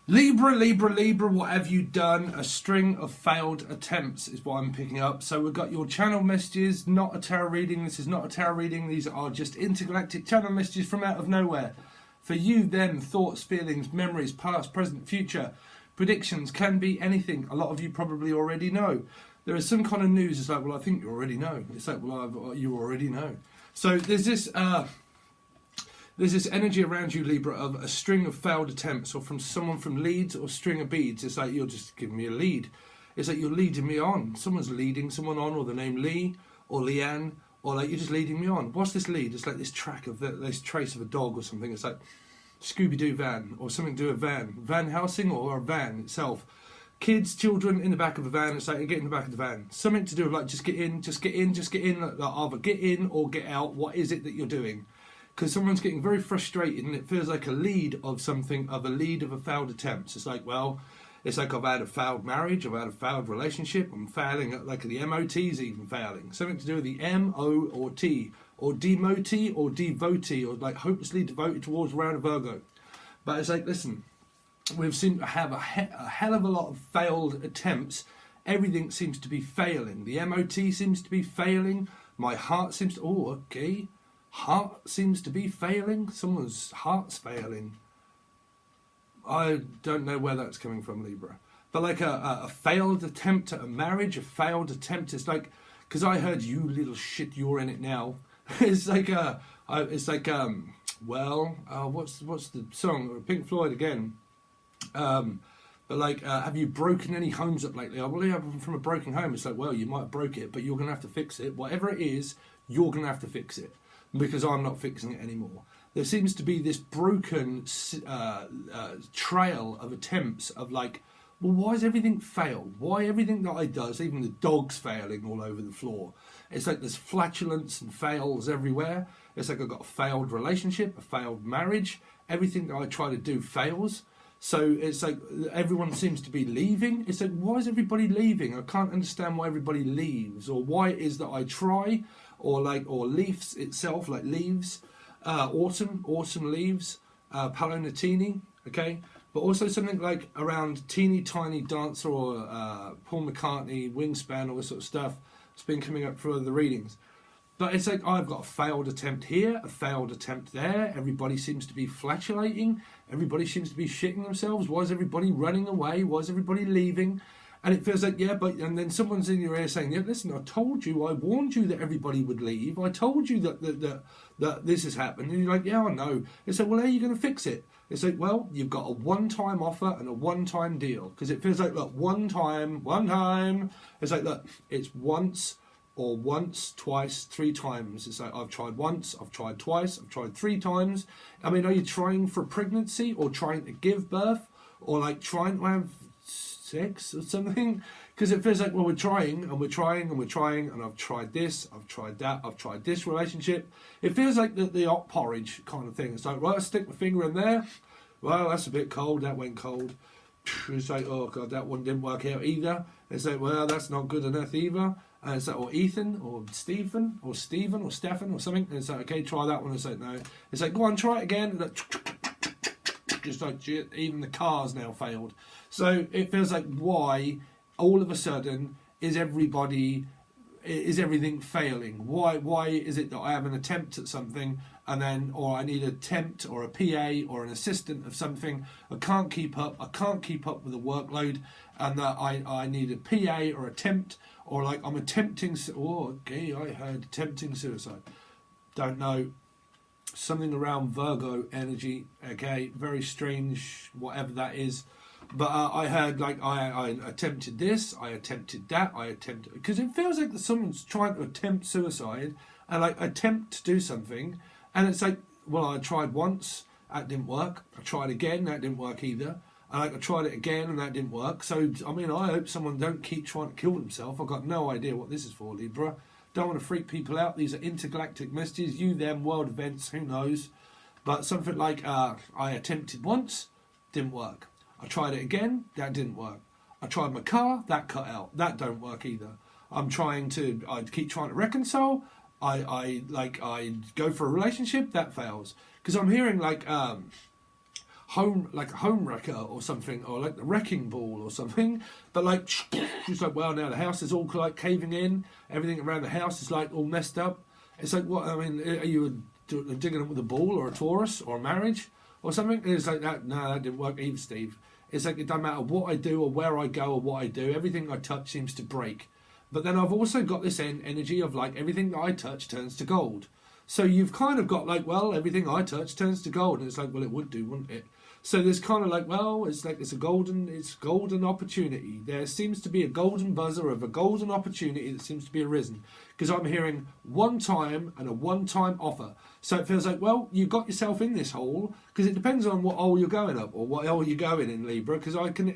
Libra, Libra, Libra, what have you done? A string of failed attempts is what I'm picking up. So we've got your channel messages, not a tarot reading. This is not a tarot reading. These are just intergalactic channel messages from out of nowhere. For you, them, thoughts, feelings, memories, past, present, future. Predictions can be anything. A lot of you probably already know. There is some kind of news. It's like, well, I think you already know. It's like, well, you already know. So there's this energy around you, Libra, of a string of failed attempts, or from someone from leads or string of beads. It's like you're just giving me a lead. It's like you're leading me on. Someone's leading someone on, or the name Lee or Leanne, or like you're just leading me on. What's this lead? It's like this track of this trace of a dog or something. It's like Scooby-Doo van or something to do with van. Van housing or a van itself. Kids, children in the back of a van. It's like you get in the back of the van. Something to do with like just get in, just get in, just get in. Like either get in or get out. What is it that you're doing? Because someone's getting very frustrated and it feels like a lead of something, of a lead of a failed attempt. It's like, well, it's like I've had a failed marriage, I've had a failed relationship, I'm failing, like the MOT's even failing. Something to do with the M-O or T, or demotee or devotee, or like hopelessly devoted towards around a Virgo. But it's like, listen, we've seen have a hell of a lot of failed attempts. Everything seems to be failing. The MOT seems to be failing. My heart seems to, oh, okay. Heart seems to be failing. Someone's heart's failing. I don't know where that's coming from, Libra. But like a failed attempt at a marriage, a failed attempt. It's like, because I heard you little shit, you're in it now. It's like what's the song? Pink Floyd again. But like, have you broken any homes up lately? Oh, well, yeah, I'm from a broken home. It's like, well, you might have broke it, but you're gonna have to fix it. Whatever it is, you're gonna have to fix it. Because I'm not fixing it anymore. There seems to be this broken trail of attempts of like, well, why has everything failed? Why everything that I does, even the dog's failing all over the floor. It's like there's flatulence and fails everywhere. It's like I've got a failed relationship, a failed marriage. Everything that I try to do fails. So it's like everyone seems to be leaving. It's like, why is everybody leaving? I can't understand why everybody leaves, or why it is that I try, or leaves itself, like leaves, autumn leaves, Paolo Nutini, okay? But also something like around teeny tiny dancer or Paul McCartney, Wingspan, all this sort of stuff. It's been coming up for the readings. But it's like, I've got a failed attempt here, a failed attempt there. Everybody seems to be flatulating. Everybody seems to be shitting themselves. Why is everybody running away? Why is everybody leaving? And it feels like, yeah, but, and then someone's in your ear saying, yeah, listen, I told you, I warned you that everybody would leave. I told you that this has happened. And you're like, yeah, I know. It's like, well, how are you going to fix it? It's like, well, you've got a one-time offer and a one-time deal. Because it feels like, look, one time. It's like, look, it's once, or once, twice, three times. It's like, I've tried once, I've tried twice, I've tried three times. I mean, are you trying for pregnancy, or trying to give birth, or like trying to have sex or something? Because it feels like, well, we're trying and we're trying and we're trying, and I've tried this, I've tried that, I've tried this relationship. It feels like the hot porridge kind of thing. It's like, right, I stick my finger in there. Well, that's a bit cold, that went cold. It's like, oh God, that one didn't work out either. It's like, well, that's not good enough either. And it's like, or Ethan, or Stephen, or Stephen, or Stefan, or something. And it's like, okay, try that one. It's like, no. It's like, go on, try it again. Just like, even the car's now failed. So it feels like, why all of a sudden is everything failing? Why is it that I have an attempt at something, and then, or I need a temp or a PA or an assistant of something? I can't keep up with the workload, and that I need a PA or a temp, or like I'm attempting, oh, okay, I heard attempting suicide. Don't know. Something around Virgo energy, okay, very strange, whatever that is. But I heard, like, I attempted this, I attempted that, because it feels like that someone's trying to attempt suicide, and like attempt to do something, and it's like, well, I tried once, that didn't work. I tried again, that didn't work either. And like I tried it again, and that didn't work. So I mean, I hope someone don't keep trying to kill themselves. I've got no idea what this is for, Libra. Don't want to freak people out. These are intergalactic messages. You, them, world events. Who knows? But something like I attempted once, didn't work. I tried it again, that didn't work. I tried my car, that cut out. That don't work either. I keep trying to reconcile. I go for a relationship, that fails. Because I'm hearing like, like a home wrecker or something, or like the wrecking ball or something. But like, it's like, well, now the house is all like caving in. Everything around the house is like all messed up. It's like, what? I mean, are you digging it with a ball or a Taurus or a marriage or something? And it's like that. No, that didn't work either, Steve. It's like it doesn't matter what I do or where I go or what I do. Everything I touch seems to break. But then I've also got this energy of like everything that I touch turns to gold. So you've kind of got like, well, everything I touch turns to gold. And it's like, well, it would do, wouldn't it? So there's kind of like, well, it's like it's golden opportunity. There seems to be a golden buzzer of a golden opportunity that seems to be arisen. Because I'm hearing one time and a one-time offer. So it feels like, well, you got yourself in this hole, because it depends on what hole you're going up or what hole you're going in, Libra, because I can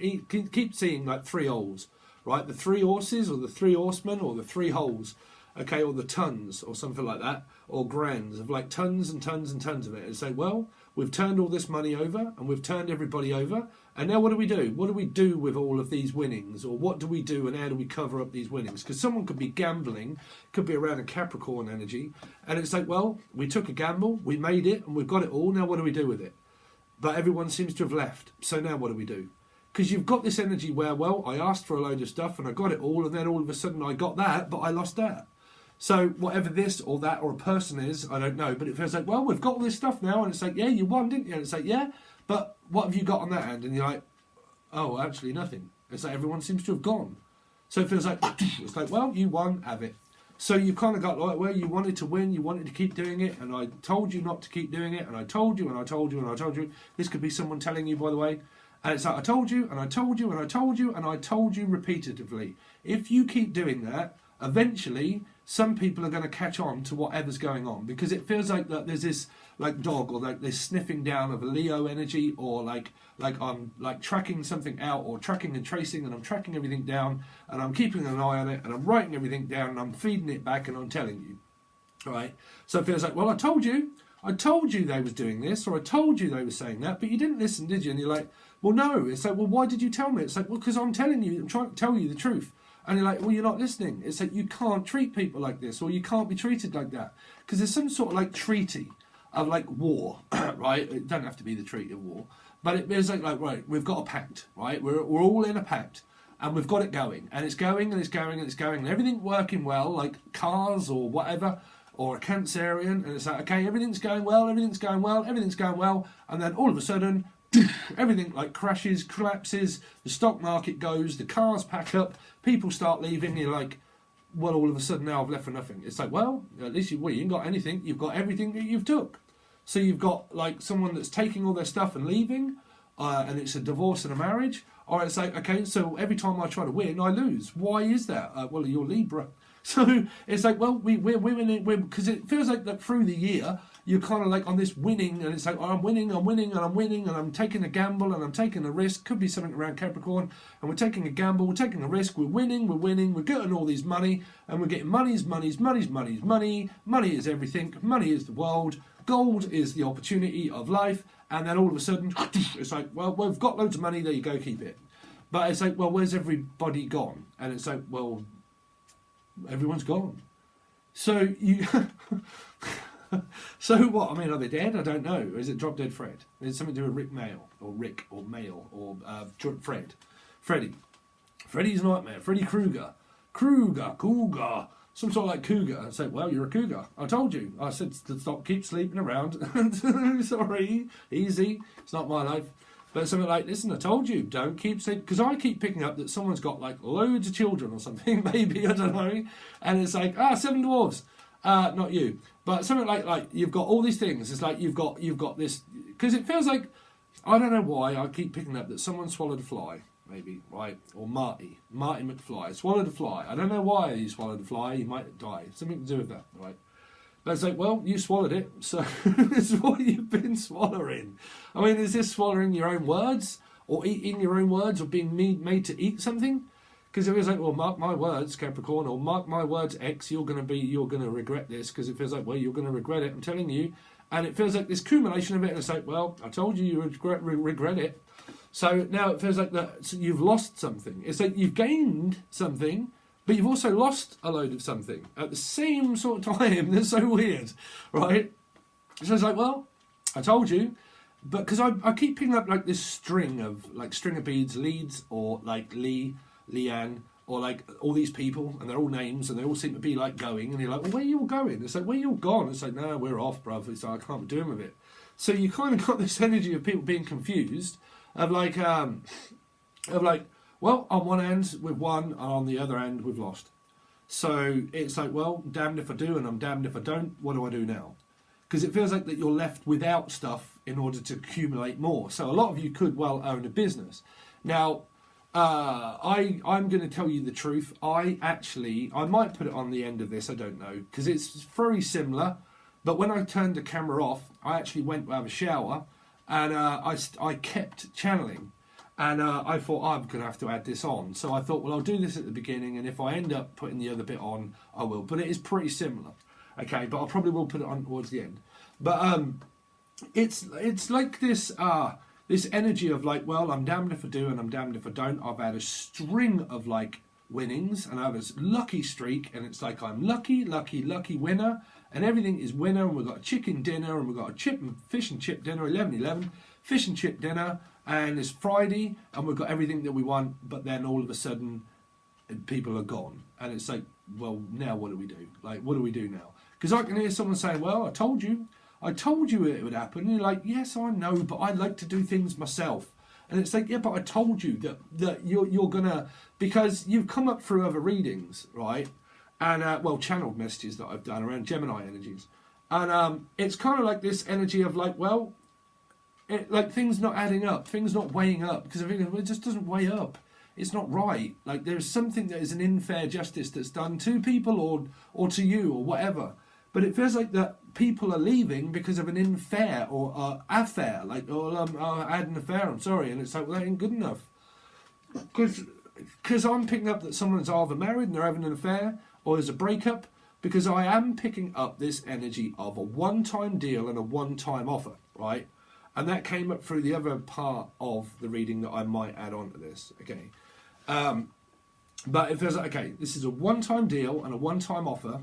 keep seeing like 3 holes, right? The 3 horses or the 3 horsemen or the 3 holes, okay, or the tons or something like that, or grands of like tons and tons and tons of it. And say, well, we've turned all this money over and we've turned everybody over. And now what do we do? What do we do with all of these winnings? Or what do we do and how do we cover up these winnings? Because someone could be gambling, could be around a Capricorn energy. And it's like, well, we took a gamble, we made it, and we've got it all. Now what do we do with it? But everyone seems to have left. So now what do we do? Because you've got this energy where, well, I asked for a load of stuff and I got it all. And then all of a sudden I got that, but I lost that. So whatever this or that or a person is, I don't know. But it feels like, well, we've got all this stuff now. And it's like, yeah, you won, didn't you? And it's like, yeah. But what have you got on that end? And you're like, oh, actually nothing. It's like everyone seems to have gone. So it feels like, it's like, well, you won, have it. So you kind of got like, well, you wanted to win, you wanted to keep doing it, and I told you not to keep doing it, and I told you, and I told you, and I told you. This could be someone telling you, by the way. And it's like, I told you, and I told you, and I told you, and I told you repetitively. If you keep doing that, eventually some people are going to catch on to whatever's going on, because it feels like that there's this like dog or like this sniffing down of a Leo energy, or like I'm like tracking something out or tracking and tracing, and I'm tracking everything down and I'm keeping an eye on it and I'm writing everything down and I'm feeding it back and I'm telling you. All right. So it feels like, well, I told you they was doing this, or I told you they were saying that, but you didn't listen, did you? And you're like, well, no. It's like, well, why did you tell me? It's like, well, because I'm telling you, I'm trying to tell you the truth. And you're like, well, you're not listening. It's like, you can't treat people like this, or you can't be treated like that. Because there's some sort of like treaty of like war, right? It doesn't have to be the treaty of war. But it's like, right, we've got a pact, right? We're all in a pact. And we've got it going. And it's going and it's going and it's going. And everything working well, like cars or whatever, or a Cancerian. And it's like, okay, everything's going well, everything's going well, everything's going well. And then all of a sudden, everything like crashes, collapses, the stock market goes, the cars pack up, people start leaving, you're like, well, all of a sudden now I've left for nothing. It's like, well, at least you ain't got anything, you've got everything that you've took. So you've got like someone that's taking all their stuff and leaving, and it's a divorce and a marriage, or it's like, okay, so every time I try to win, I lose. Why is that? Well, you're Libra. So it's like, well, we're winning, because it feels like that through the year, you're kind of like on this winning, and it's like, oh, I'm winning, and I'm taking a gamble, and I'm taking a risk. Could be something around Capricorn, and we're taking a gamble, we're taking a risk, we're winning, we're getting all these money, and we're getting money. Money is everything, money is the world, gold is the opportunity of life, and then all of a sudden, it's like, well, we've got loads of money, there you go, keep it. But it's like, well, where's everybody gone? And it's like, well, everyone's gone. So you... So what? I mean, are they dead? I don't know. Is it Drop Dead Fred? Is it something to do with Rick Mail or Rick or Mail or Freddie? Freddie's Nightmare. Freddy Krueger. Cougar. Some sort of like cougar. I say, well, you're a cougar. I told you. I said to stop, keep sleeping around. Sorry, easy. It's not my life. But something like, listen, I told you, don't keep sleeping. Because I keep picking up that someone's got like loads of children or something, maybe, I don't know. And it's like, 7 dwarves. Not you, but something like you've got all these things. It's like you've got this, because it feels like, I don't know why I keep picking up that someone swallowed a fly, maybe, right? Or Marty McFly swallowed a fly. I don't know why he swallowed a fly. He might die. Something to do with that, right? But it's like, well, you swallowed it, so it's what you've been swallowing. I mean, is this swallowing your own words, or eating your own words, or being made to eat something? Because it feels like, well, mark my words, Capricorn, or mark my words, X, you're going to regret this, because it feels like, well, you're going to regret it, I'm telling you. And it feels like this accumulation of it, and it's like, well, I told you you regret it. So now it feels like that, so you've lost something. It's like you've gained something, but you've also lost a load of something at the same sort of time. That's so weird, right? So it's like, well, I told you. but because I keep picking up like this string of beads, leads, or like Leanne, or like all these people, and they're all names, and they all seem to be like going, and you're like, well, where are you all going? It's like, where you all gone? It's like, no, we're off, bruv. It's like, I can't be doing with it. So you kind of got this energy of people being confused, of like, well, on one end we've won, and on the other end we've lost. So it's like, well, damned if I do, and I'm damned if I don't. What do I do now? Because it feels like that you're left without stuff in order to accumulate more. So a lot of you could well own a business. Now, I'm going to tell you the truth. I might put it on the end of this, I don't know, because it's very similar. But when I turned the camera off, I actually went to have a shower, and I kept channeling. And I thought, I'm going to have to add this on. So I thought, well, I'll do this at the beginning, and if I end up putting the other bit on, I will. But it is pretty similar. Okay, but I probably will put it on towards the end. But it's like this this energy of like, well, I'm damned if I do and I'm damned if I don't. I've had a string of like winnings, and I have a lucky streak, and it's like I'm lucky winner, and everything is winner, and we've got a chicken dinner, and we've got a fish and chip dinner, 11:11, fish and chip dinner, and it's Friday, and we've got everything that we want, but then all of a sudden people are gone, and it's like, well, now what do we do? Like, what do we do now? Because I can hear someone saying, well, I told you it would happen. And you're like, yes, I know, but I like to do things myself. And it's like, yeah, but I told you that you're going to, because you've come up through other readings, right? And, channeled messages that I've done around Gemini energies. And it's kind of like this energy of like, well, like things not adding up, things not weighing up, because I think it just doesn't weigh up. It's not right. Like there's something that is an unfair justice that's done to people or to you or whatever. But it feels like that people are leaving because of an unfair or affair. Like, I had an affair, I'm sorry. And it's like, well, that ain't good enough. Because I'm picking up that someone's either married and they're having an affair, or there's a breakup. Because I am picking up this energy of a one-time deal and a one-time offer, right? And that came up through the other part of the reading that I might add on to this, okay? But it feels like, okay, this is a one-time deal and a one-time offer.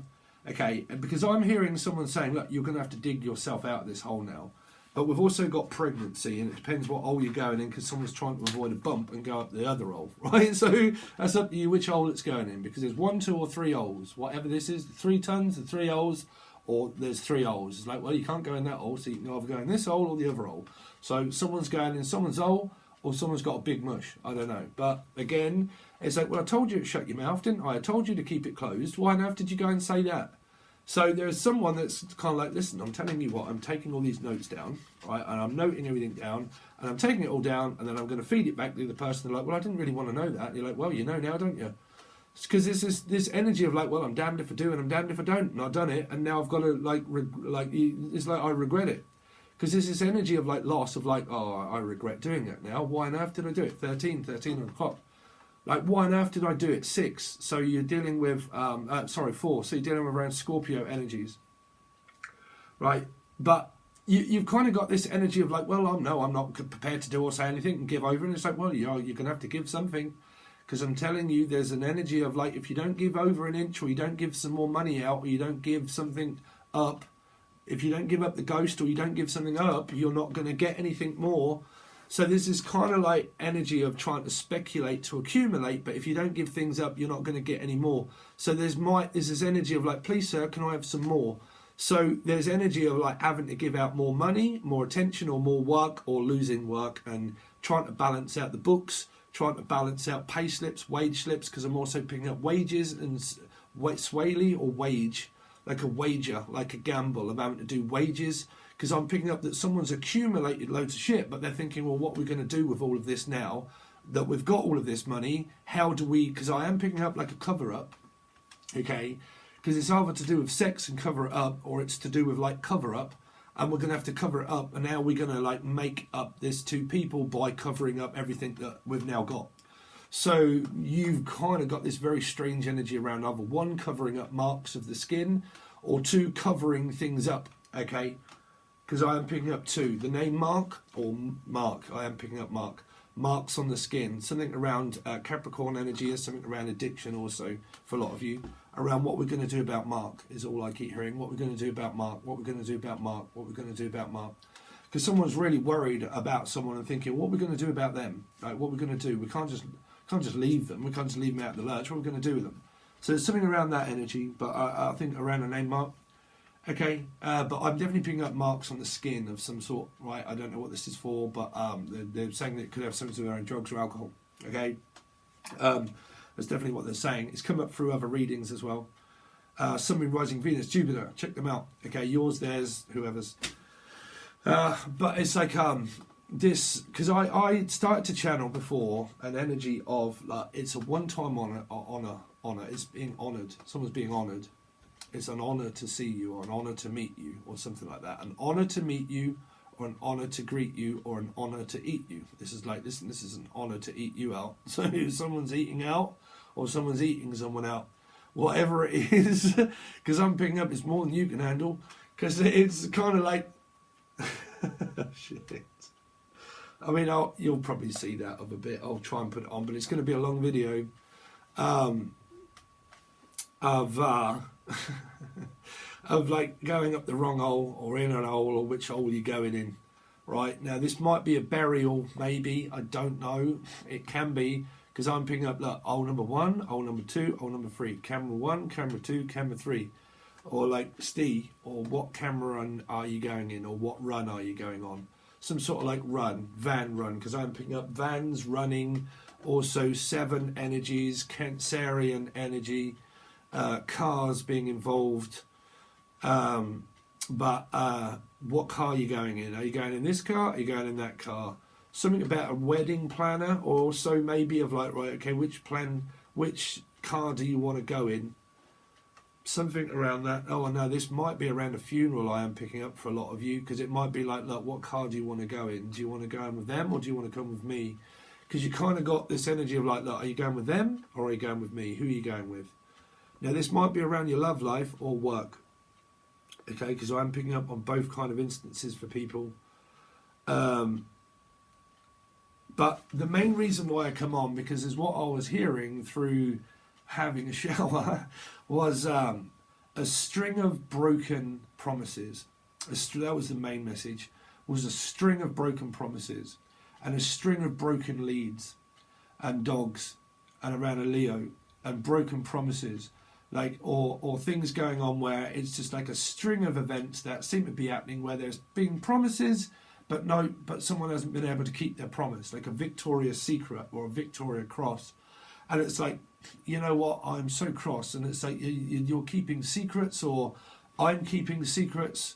Okay, because I'm hearing someone saying, look, you're going to have to dig yourself out of this hole now. But we've also got pregnancy, and it depends what hole you're going in, because someone's trying to avoid a bump and go up the other hole, right? So that's up to you which hole it's going in, because there's 1, 2, or 3 holes. Whatever this is, the 3 tons, the 3 holes, or there's 3 holes. It's like, well, you can't go in that hole, so you can either go in this hole or the other hole. So someone's going in someone's hole, or someone's got a big mush. I don't know. But again, it's like, well, I told you to shut your mouth, didn't I? I told you to keep it closed. Why on earth did you go and say that? So there's someone that's kind of like, listen, I'm telling you what, I'm taking all these notes down, right, and I'm noting everything down, and I'm taking it all down, and then I'm going to feed it back to the person. They're like, well, I didn't really want to know that. And you're like, well, you know now, don't you? It's because there's this energy of like, well, I'm damned if I do, and I'm damned if I don't, and I've done it, and now I've got to it's like I regret it. Because there's this energy of like loss, of like, oh, I regret doing it now. Why on earth did I do it? 13 o'clock. Like, why on earth did I do it? 6. So you're dealing with, 4. So you're dealing with around Scorpio energies. Right? But you've kind of got this energy of like, well, I'm not prepared to do or say anything and give over. And it's like, well, you're going to have to give something. Because I'm telling you, there's an energy of like, if you don't give over an inch, or you don't give some more money out, or you don't give something up, if you don't give up the ghost, or you don't give something up, you're not going to get anything more. So there's this kind of like energy of trying to speculate to accumulate, but if you don't give things up, you're not going to get any more. So there's this energy of like, please sir, can I have some more? So there's energy of like having to give out more money, more attention, or more work, or losing work, and trying to balance out the books, trying to balance out pay slips, wage slips, because I'm also picking up wages and swaley or wage, like a wager, like a gamble of having to do wages. Because I'm picking up that someone's accumulated loads of shit, but they're thinking, well, what are we going to do with all of this now that we've got all of this money? How do we, because I am picking up like a cover-up, okay? Because it's either to do with sex and cover it up, or it's to do with like cover-up, and we're going to have to cover it up, and now we're going to like make up this to people by covering up everything that we've now got. So you've kind of got this very strange energy around either 1, covering up marks of the skin, or 2, covering things up, okay? Because I am picking up 2. The name Mark, or Mark, I am picking up Mark. Marks on the skin. Something around Capricorn energy, is something around addiction also for a lot of you. Around what we're going to do about Mark is all I keep hearing. What we're going to do about Mark, what we're going to do about Mark, what we're going to do about Mark. because someone's really worried about someone and thinking, what are we going to do about them? Like, what are we going to do? We can't just leave them. We can't just leave them out in the lurch. What are we going to do with them? So there's something around that energy, but I think around a name mark. Okay, but I'm definitely picking up marks on the skin of some sort, right? I don't know what this is for, but they're saying that it could have something to do with drugs or alcohol. Okay, that's definitely what they're saying. It's come up through other readings as well. Sun, Moon, Rising, Venus, Jupiter, check them out. Okay, yours, theirs, whoever's. But it's like this, because I started to channel before an energy of like, it's a one-time honor. It's being honoured. Someone's being honoured. It's an honour to see you, or an honour to meet you, or something like that. An honour to meet you, or an honour to greet you, or an honour to eat you. This is like this is an honour to eat you out. So if someone's eating out, or someone's eating someone out, whatever it is, because I'm picking up it's more than you can handle, because it's kind of like shit. I mean, you'll probably see that of a bit. I'll try and put it on, but it's going to be a long video of of like going up the wrong hole, or in an hole, or which hole you're going in. Right now, this might be a burial, maybe, I don't know. It can be, because I'm picking up like hole number 1, hole number 2, hole number 3, camera 1, camera 2, camera 3, or like Steve, or what camera run are you going in, or what run are you going on? Some sort of like van run, because I'm picking up vans running, also 7 energies, Cancerian energy, cars being involved. But what car are you going in? Are you going in this car? Are you going in that car? Something about a wedding planner, or also maybe of like, right, okay, which car do you want to go in? Something around that. Oh, no, this might be around a funeral I am picking up for a lot of you, because it might be like, look, what car do you want to go in? Do you want to go in with them, or do you want to come with me? Because you kind of got this energy of like, look, are you going with them, or are you going with me? Who are you going with? Now, this might be around your love life or work. Okay, because I'm picking up on both kind of instances for people. But the main reason why I come on, because is what I was hearing through having a shower, was a string of broken promises. That was the main message, was a string of broken promises, and a string of broken leads, and dogs, and around a Leo, and broken promises. Like, or things going on where it's just like a string of events that seem to be happening where there's been promises, but someone hasn't been able to keep their promise, like a Victoria's Secret or a Victoria Cross. And it's like, you know what, I'm so cross. And it's like you're keeping secrets, or I'm keeping secrets.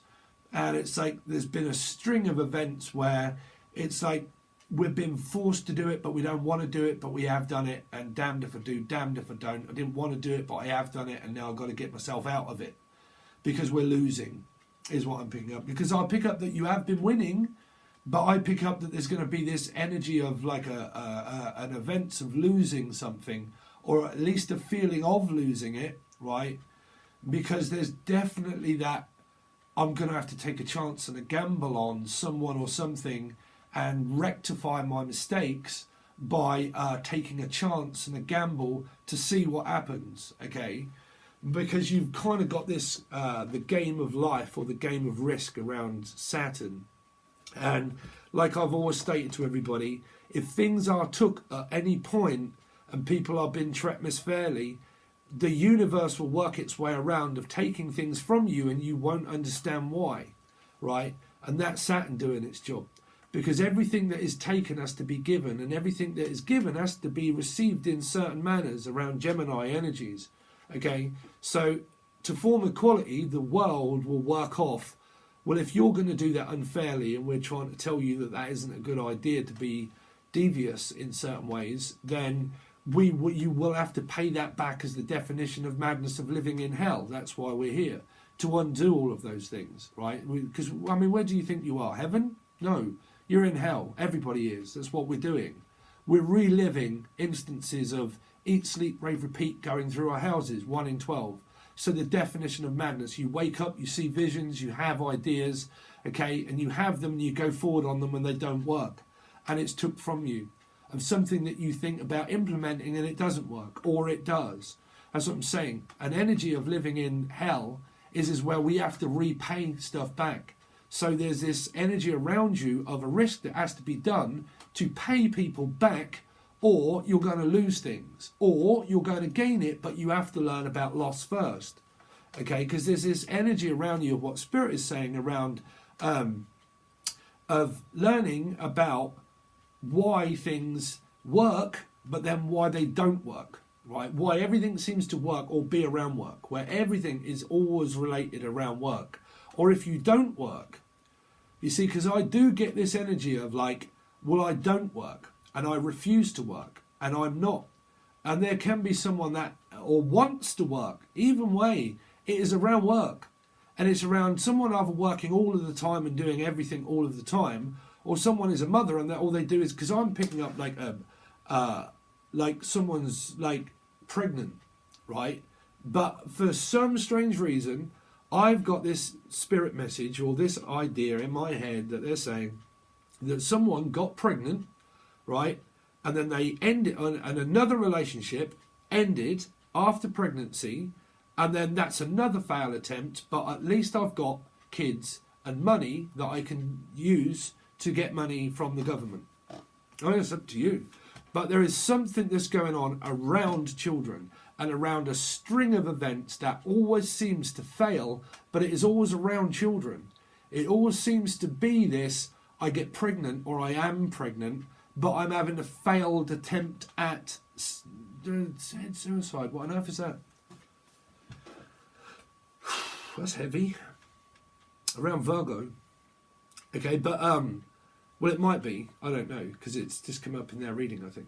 And it's like there's been a string of events where it's like we've been forced to do it, but we don't want to do it, but we have done it, and damned if I do, damned if I don't. I didn't want to do it, but I have done it, and now I've got to get myself out of it, because we're losing, is what I'm picking up. Because I pick up that you have been winning, but I pick up that there's going to be this energy of like an event of losing something, or at least a feeling of losing it, right? Because there's definitely that I'm going to have to take a chance and a gamble on someone or something, and rectify my mistakes by taking a chance and a gamble to see what happens, okay? Because you've kind of got this, the game of life, or the game of risk around Saturn. And like I've always stated to everybody, if things are took at any point and people are being treated fairly, the universe will work its way around of taking things from you, and you won't understand why, right? And that's Saturn doing its job. Because everything that is taken has to be given, and everything that is given has to be received in certain manners around Gemini energies. Okay, so to form equality, the world will work off, well, if you're going to do that unfairly, and we're trying to tell you that that isn't a good idea to be devious in certain ways, then you will have to pay that back as the definition of madness of living in hell. That's why we're here, to undo all of those things, right? Because, I mean, where do you think you are? Heaven? No. You're in hell. Everybody is. That's what we're doing. We're reliving instances of eat, sleep, rave, repeat going through our houses, 1 in 12. So the definition of madness, you wake up, you see visions, you have ideas, okay, and you have them and you go forward on them when they don't work. And it's took from you. Of something that you think about implementing and it doesn't work, or it does. That's what I'm saying. An energy of living in hell is where we have to repay stuff back. So there's this energy around you of a risk that has to be done to pay people back, or you're going to lose things, or you're going to gain it, but you have to learn about loss first. Okay, because there's this energy around you of what Spirit is saying around of learning about why things work, but then why they don't work, right? Why everything seems to work or be around work, where everything is always related around work. Or if you don't work, you see, because I do get this energy of like, well, I don't work and I refuse to work and I'm not. And there can be someone that or wants to work, even way it is around work. And it's around someone either working all of the time and doing everything all of the time, or someone is a mother and that all they do is, because I'm picking up like someone's like pregnant, right? But for some strange reason, I've got this spirit message or this idea in my head that they're saying that someone got pregnant, right? And then they ended, and another relationship ended after pregnancy, and then that's another failed attempt, but at least I've got kids and money that I can use to get money from the government. I mean, it's up to you. But there is something that's going on around children and around a string of events that always seems to fail, but it is always around children. It always seems to be this, I get pregnant or I am pregnant, but I'm having a failed attempt at suicide. What on earth is that? That's heavy. Around Virgo. Okay, but well, it might be. I don't know, because it's just come up in their reading, I think.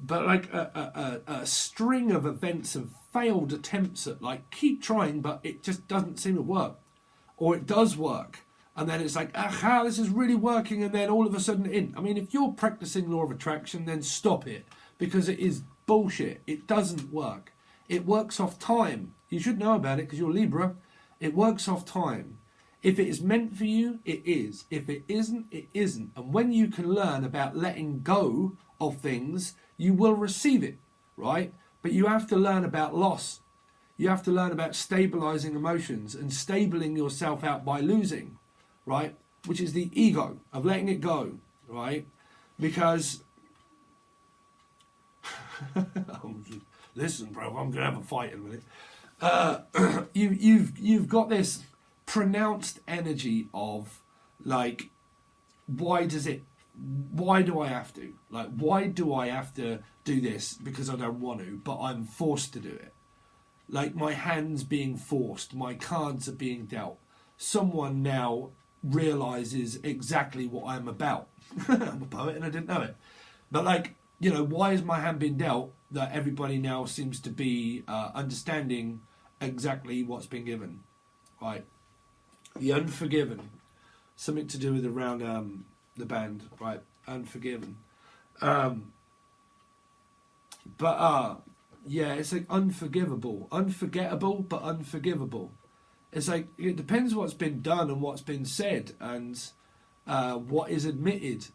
But like a string of events of failed attempts at like keep trying, but it just doesn't seem to work, or it does work, and then it's like, aha, this is really working, and then all of a sudden, I mean, if you're practicing law of attraction, then stop it, because it is bullshit. It doesn't work. It works off time. You should know about it because you're Libra. It works off time. If it is meant for you, it is. If it isn't, it isn't. And when you can learn about letting go of things, you will receive it, right? But you have to learn about loss. You have to learn about stabilizing emotions and stabling yourself out by losing, right? Which is the ego of letting it go, right? Because, listen, bro, I'm going to have a fight in a minute. You've got this pronounced energy of like, why do I have to? Like, why do I have to do this? Because I don't want to, but I'm forced to do it. Like, my hands being forced, my cards are being dealt. Someone now realizes exactly what I'm about. I'm a poet and I didn't know it. But like, you know, why is my hand being dealt that everybody now seems to be understanding exactly what's been given, right? The Unforgiven, something to do with around the band, right? Unforgiven. Yeah, it's like unforgivable, unforgettable, but unforgivable. It's like, it depends what's been done and what's been said and what is admitted.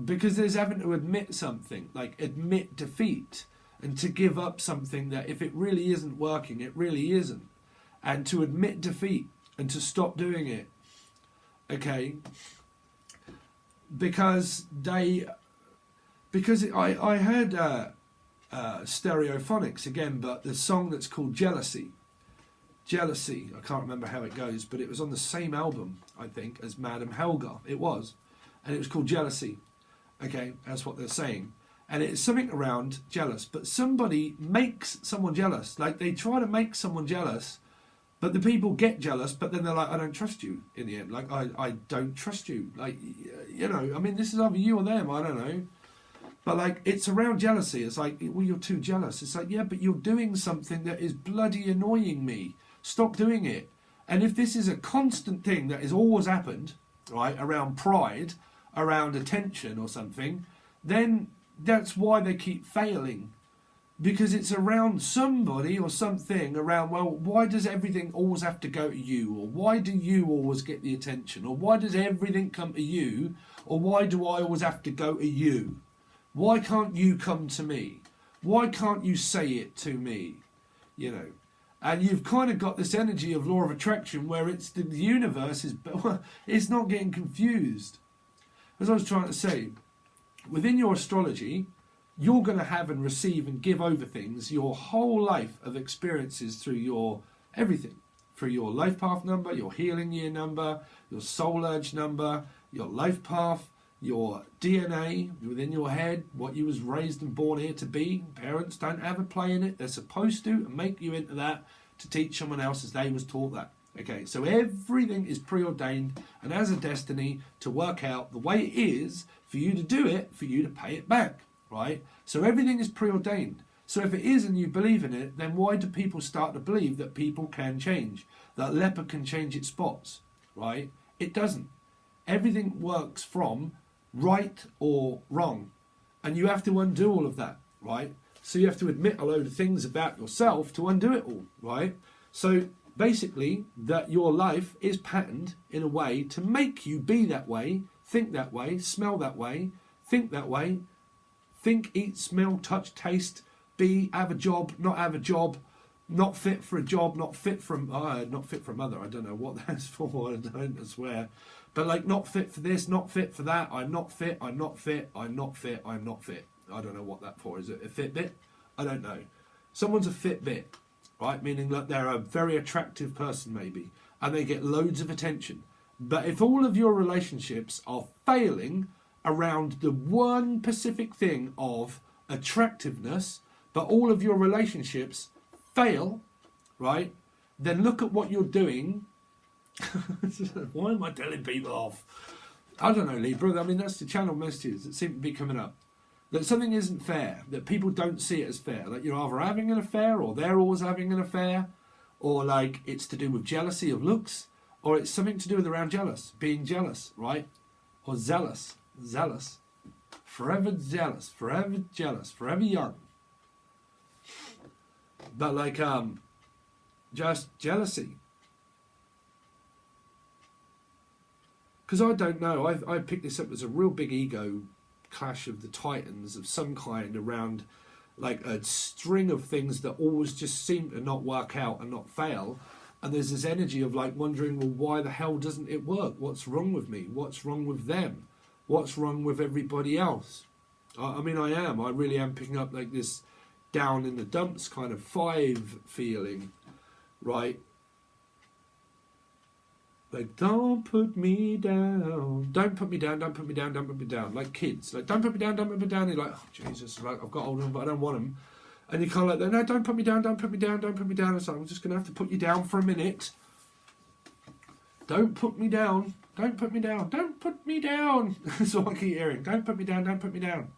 Because there's having to admit something, like admit defeat, and to give up something that if it really isn't working, it really isn't. And to admit defeat and to stop doing it. Okay? Because I heard Stereophonics again, but the song that's called Jealousy, I can't remember how it goes, but it was on the same album, I think, as Madame Helga. It was. And it was called Jealousy. Okay, that's what they're saying. And it's something around jealous. But somebody makes someone jealous. Like, they try to make someone jealous, but the people get jealous, but then they're like, I don't trust you in the end. Like, I don't trust you. Like, you know, I mean, this is either you or them, I don't know. But, like, it's around jealousy. It's like, well, you're too jealous. It's like, yeah, but you're doing something that is bloody annoying me. Stop doing it. And if this is a constant thing that has always happened, right, around pride, around attention or something, then that's why they keep failing. Because it's around somebody or something around, well, why does everything always have to go to you? Or why do you always get the attention? Or why does everything come to you? Or why do I always have to go to you? Why can't you come to me? Why can't you say it to me? You know, And you've kind of got this energy of law of attraction where it's the universe is, it's not getting confused. As I was trying to say, within your astrology, you're going to have and receive and give over things your whole life of experiences through your everything. Through your life path number, your healing year number, your soul urge number, your life path, your DNA within your head, what you was raised and born here to be. Parents don't have a play in it. They're supposed to make you into that to teach someone else as they was taught that. Okay, so everything is preordained and has a destiny to work out the way it is for you to do it, for you to pay it back, right? So everything is preordained. So if it is and you believe in it, then why do people start to believe that people can change? That leopard can change its spots, right? It doesn't. Everything works from right or wrong. And you have to undo all of that, right? So you have to admit a load of things about yourself to undo it all, right? So basically, that your life is patterned in a way to make you be that way, think that way, smell that way, think that way, think, eat, smell, touch, taste, be, have a job, not have a job, not fit for a job, not fit for a mother. I don't know what that's for. I swear. But like, not fit for this, not fit for that. I'm not fit. I'm not fit. I'm not fit. I'm not fit. I don't know what that for. Is it a Fitbit? I don't know. Someone's a Fitbit, right? Meaning that they're a very attractive person maybe, and they get loads of attention. But if all of your relationships are failing around the one specific thing of attractiveness, but all of your relationships fail, right? Then look at what you're doing. Why am I telling people off? I don't know, Libra. I mean, that's the channel messages that seem to be coming up. That something isn't fair, that people don't see it as fair. Like you're either having an affair or they're always having an affair, or like it's to do with jealousy of looks, or it's something to do with around being jealous, right? Or zealous. Forever jealous, forever young. But like, just jealousy. Because I don't know, I picked this up as a real big ego clash of the titans of some kind around like a string of things that always just seem to not work out and not fail. And there's this energy of like wondering, well, why the hell doesn't it work? What's wrong with me? What's wrong with them? What's wrong with everybody else? I mean, I really am picking up like this down in the dumps kind of 5 feeling, right? Like, don't put me down, don't put me down, don't put me down, don't put me down. Like kids, like, don't put me down, don't put me down. You're like, oh, Jesus, like, I've got hold of them, but I don't want them. And you kind of like, no, don't put me down, don't put me down, don't put me down. It's like, I'm just going to have to put you down for a minute. Don't put me down, don't put me down, don't put me down. That's all I keep hearing. Don't put me down, don't put me down.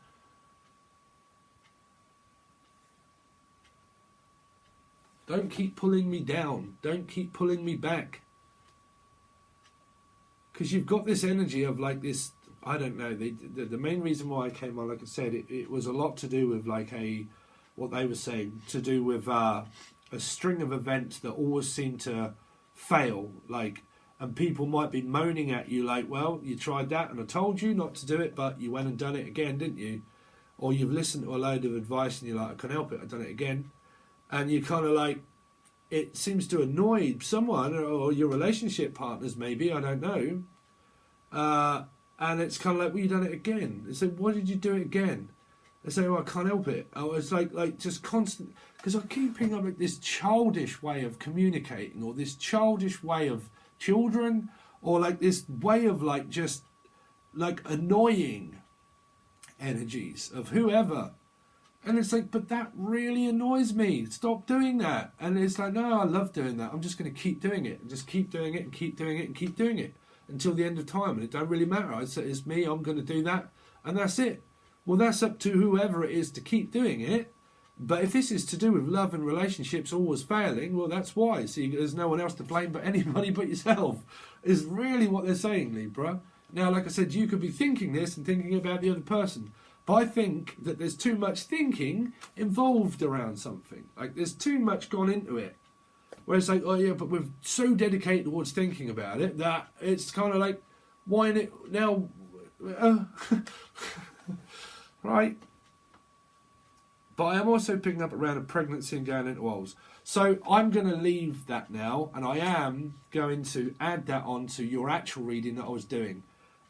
Don't keep pulling me down. Don't keep pulling me back. Because you've got this energy of like this, I don't know, the main reason why I came on, like I said, it was a lot to do with like what they were saying, to do with a string of events that always seem to fail, like, and people might be moaning at you like, well, you tried that and I told you not to do it, but you went and done it again, didn't you? Or you've listened to a load of advice and you're like, I can't help it, I've done it again. And you kind of like, it seems to annoy someone or your relationship partners maybe, I don't know. And it's kind of like, well, you done it again. They say, why did you do it again? They say, well, I can't help it. Oh, it's like just constant, because I keep picking up like this childish way of communicating, or this childish way of children, or like this way of like just like annoying energies of whoever. And it's like, but that really annoys me. Stop doing that. And it's like, no, I love doing that. I'm just going to keep doing it. And just keep doing it and keep doing it and keep doing it until the end of time. And it don't really matter. I say, it's me, I'm going to do that. And that's it. Well, that's up to whoever it is to keep doing it. But if this is to do with love and relationships always failing, well, that's why. See, there's no one else to blame but anybody but yourself, is really what they're saying, Libra. Now, like I said, you could be thinking this and thinking about the other person. But I think that there's too much thinking involved around something. Like, there's too much gone into it. Where it's like, oh yeah, but we're so dedicated towards thinking about it that it's kind of like, why in it now? Right? But I am also picking up around a pregnancy and going into Ols. So I'm going to leave that now, and I am going to add that on to your actual reading that I was doing.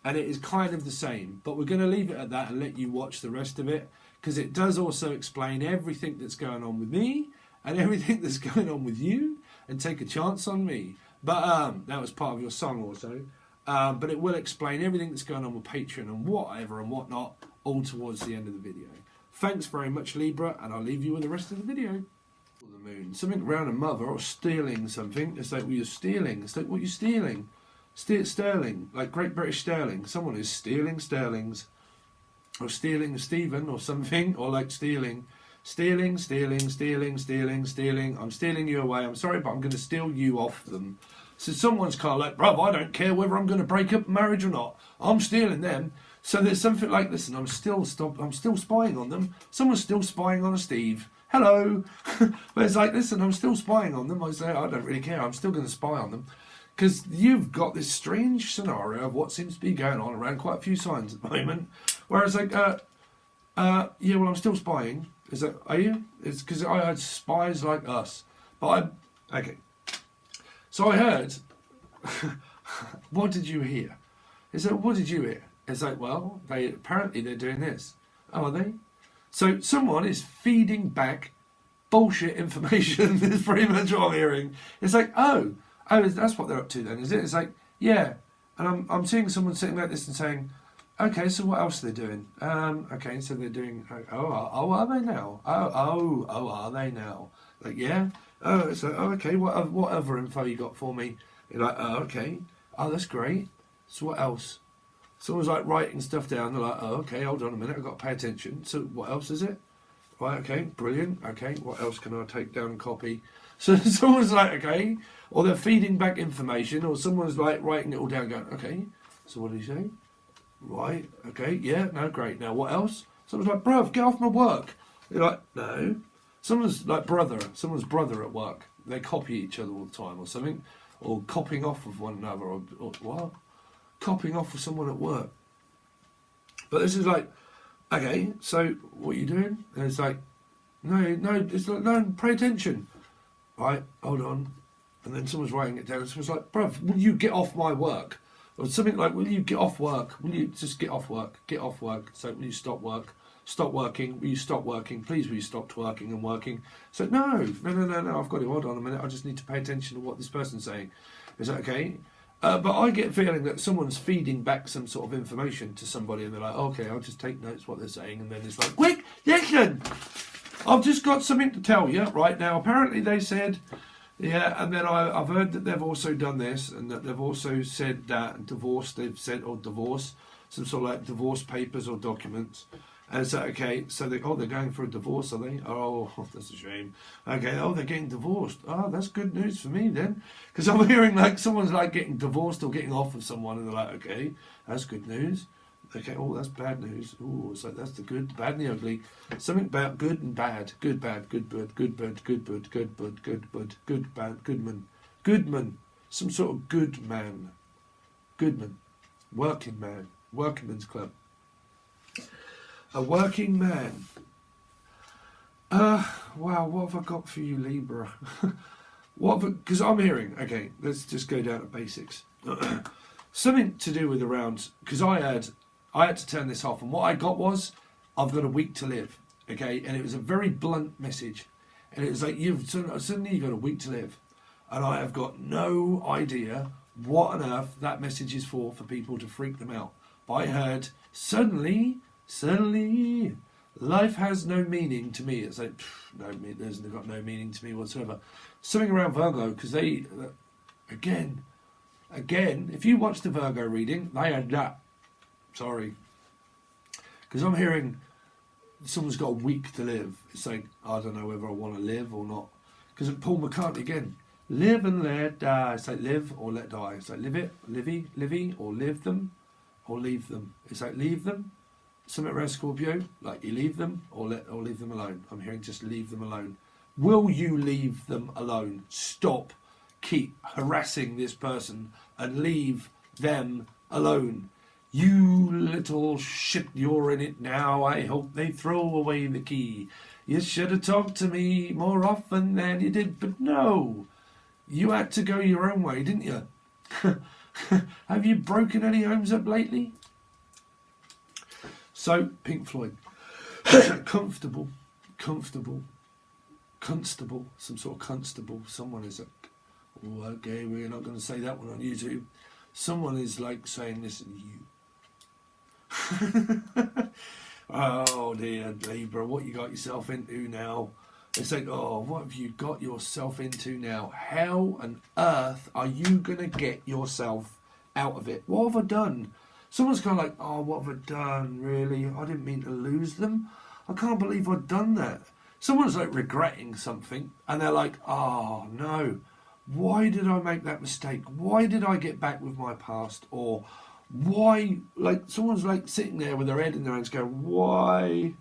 And it is kind of the same, but we're going to leave it at that and let you watch the rest of it, because it does also explain everything that's going on with me and everything that's going on with you, and take a chance on me. But that was part of your song also. But it will explain everything that's going on with Patreon and whatever and whatnot, all towards the end of the video. Thanks very much, Libra, and I'll leave you with the rest of the video. The moon. Something around a mother or stealing something. It's like, well, you're stealing. It's like, what are you stealing? Sterling, like Great British sterling. Someone is stealing sterlings. Or stealing Stephen or something. Or like stealing. Stealing. I'm stealing you away. I'm sorry, but I'm going to steal you off them. So someone's kind of like, bruv, I don't care whether I'm going to break up marriage or not. I'm stealing them. So there's something like, listen, I'm still spying on them. Someone's still spying on a Steve. Hello. But it's like, listen, I'm still spying on them. I say, I don't really care. I'm still going to spy on them. Because you've got this strange scenario of what seems to be going on around quite a few signs at the moment. Whereas like, yeah, well, I'm still spying. Is that, are you? It's because I had spies like us. But okay. So I heard, what did you hear? Is that, what did you hear? It's like, well, apparently they're doing this. Oh, are they? So someone is feeding back bullshit information. Is pretty much what I'm hearing. It's like, oh, that's what they're up to then, is it? It's like, yeah. And I'm seeing someone sitting like this and saying, okay, so what else are they doing? Okay, so they're doing, are they now? Oh, are they now? Like, yeah. Oh, it's like, oh, okay, what other info you got for me? You're like, oh, okay. Oh, that's great. So what else? Someone's like writing stuff down. They're like, oh, okay, hold on a minute. I've got to pay attention. So what else is it? Right, okay, brilliant. Okay, what else can I take down and copy? So someone's like, okay. Or they're feeding back information. Or someone's like writing it all down going, okay, so what did he say? Right, okay, yeah, no, great. Now what else? Someone's like, bruv, get off my work. You're like, no. Someone's someone's brother at work. They copy each other all the time or something. Or copying off of one another. Or what? Copying off with someone at work. But this is like, okay, so what are you doing? And it's like, no, it's like, no, pay attention. Right, hold on. And then someone's writing it down. And someone's like, bruv, will you get off my work? Or something like, will you get off work? Will you just get off work? Get off work. So will you stop work? Stop working. Will you stop working? Please, will you stop working and working? So no, I've got it. Hold on a minute. I just need to pay attention to what this person's saying. Is that okay? But I get a feeling that someone's feeding back some sort of information to somebody and they're like, okay, I'll just take notes what they're saying. And then it's like, quick, listen, I've just got something to tell you right now. Apparently they said, yeah, and then I've heard that they've also done this and that they've also said that divorce, they've said, or divorce, some sort of like divorce papers or documents. And so, okay, so they're going for a divorce, are they? Oh, that's a shame. Okay, they're getting divorced. Oh, that's good news for me then. Because I'm hearing like someone's like getting divorced or getting off of someone and they're like, okay, that's good news. Okay, oh, that's bad news. Oh, it's like that's the good, the bad and the ugly. Something about good and bad. Good, bad, good, bad, good, bad, good, bad, good, bad, good, bad, good, bad, goodman. Goodman. Some sort of good man. Goodman. Working man. Workingman's club. A working man. Wow, what have I got for you, Libra? Because I'm hearing, okay, let's just go down to basics. Something to do with around, because I had to turn this off, and what I got was, I've got a week to live, okay, and it was a very blunt message, and it was like, suddenly you've got a week to live, and I have got no idea what on earth that message is for people to freak them out. But I heard, suddenly, life has no meaning to me. It's like, no, there's got no meaning to me whatsoever. Something around Virgo, because they, again, if you watch the Virgo reading, they had that. Sorry. Because I'm hearing someone's got a week to live. It's like, I don't know whether I want to live or not. Because Paul McCartney, again, live and let die. It's like live or let die. It's like live it, livey, or live them, or leave them. It's like leave them. Something around Scorpio, like you leave them or leave them alone. I'm hearing just leave them alone. Will you leave them alone? Stop. Keep harassing this person and leave them alone. You little shit, you're in it now. I hope they throw away the key. You should have talked to me more often than you did, but no. You had to go your own way, didn't you? Have you broken any homes up lately? So, Pink Floyd. Comfortable, constable, some sort of constable. Someone is like, oh, okay, we're not going to say that one on YouTube. Someone is like saying, listen, you. Oh dear, Libra, what you got yourself into now? It's like, oh, what have you got yourself into now? How on earth are you going to get yourself out of it? What have I done? Someone's kind of like, oh, what have I done, really? I didn't mean to lose them. I can't believe I've done that. Someone's like regretting something, and they're like, oh, no. Why did I make that mistake? Why did I get back with my past? Or why, like, someone's like sitting there with their head in their hands going, why?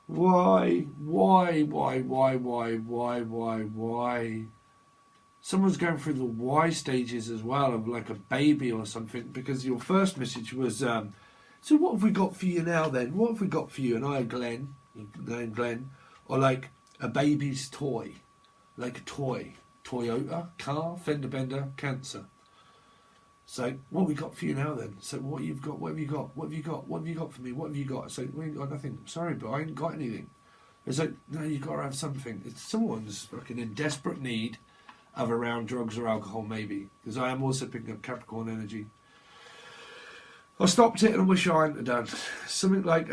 Someone's going through the why stages as well, of like a baby or something, because your first message was, so what have we got for you now then? What have we got for you? And I had Glenn, or like a baby's toy, like a toy, Toyota, car, fender bender, cancer. So what have we got for you now then? So what you've got, what have you got? What have you got? What have you got for me? What have you got? So we ain't got nothing. I'm sorry, but I ain't got anything. It's like, no, you've got to have something. It's someone's fucking in desperate need of around drugs or alcohol, maybe. Because I am also picking up Capricorn energy. I stopped it and I wish I hadn't done. Something like,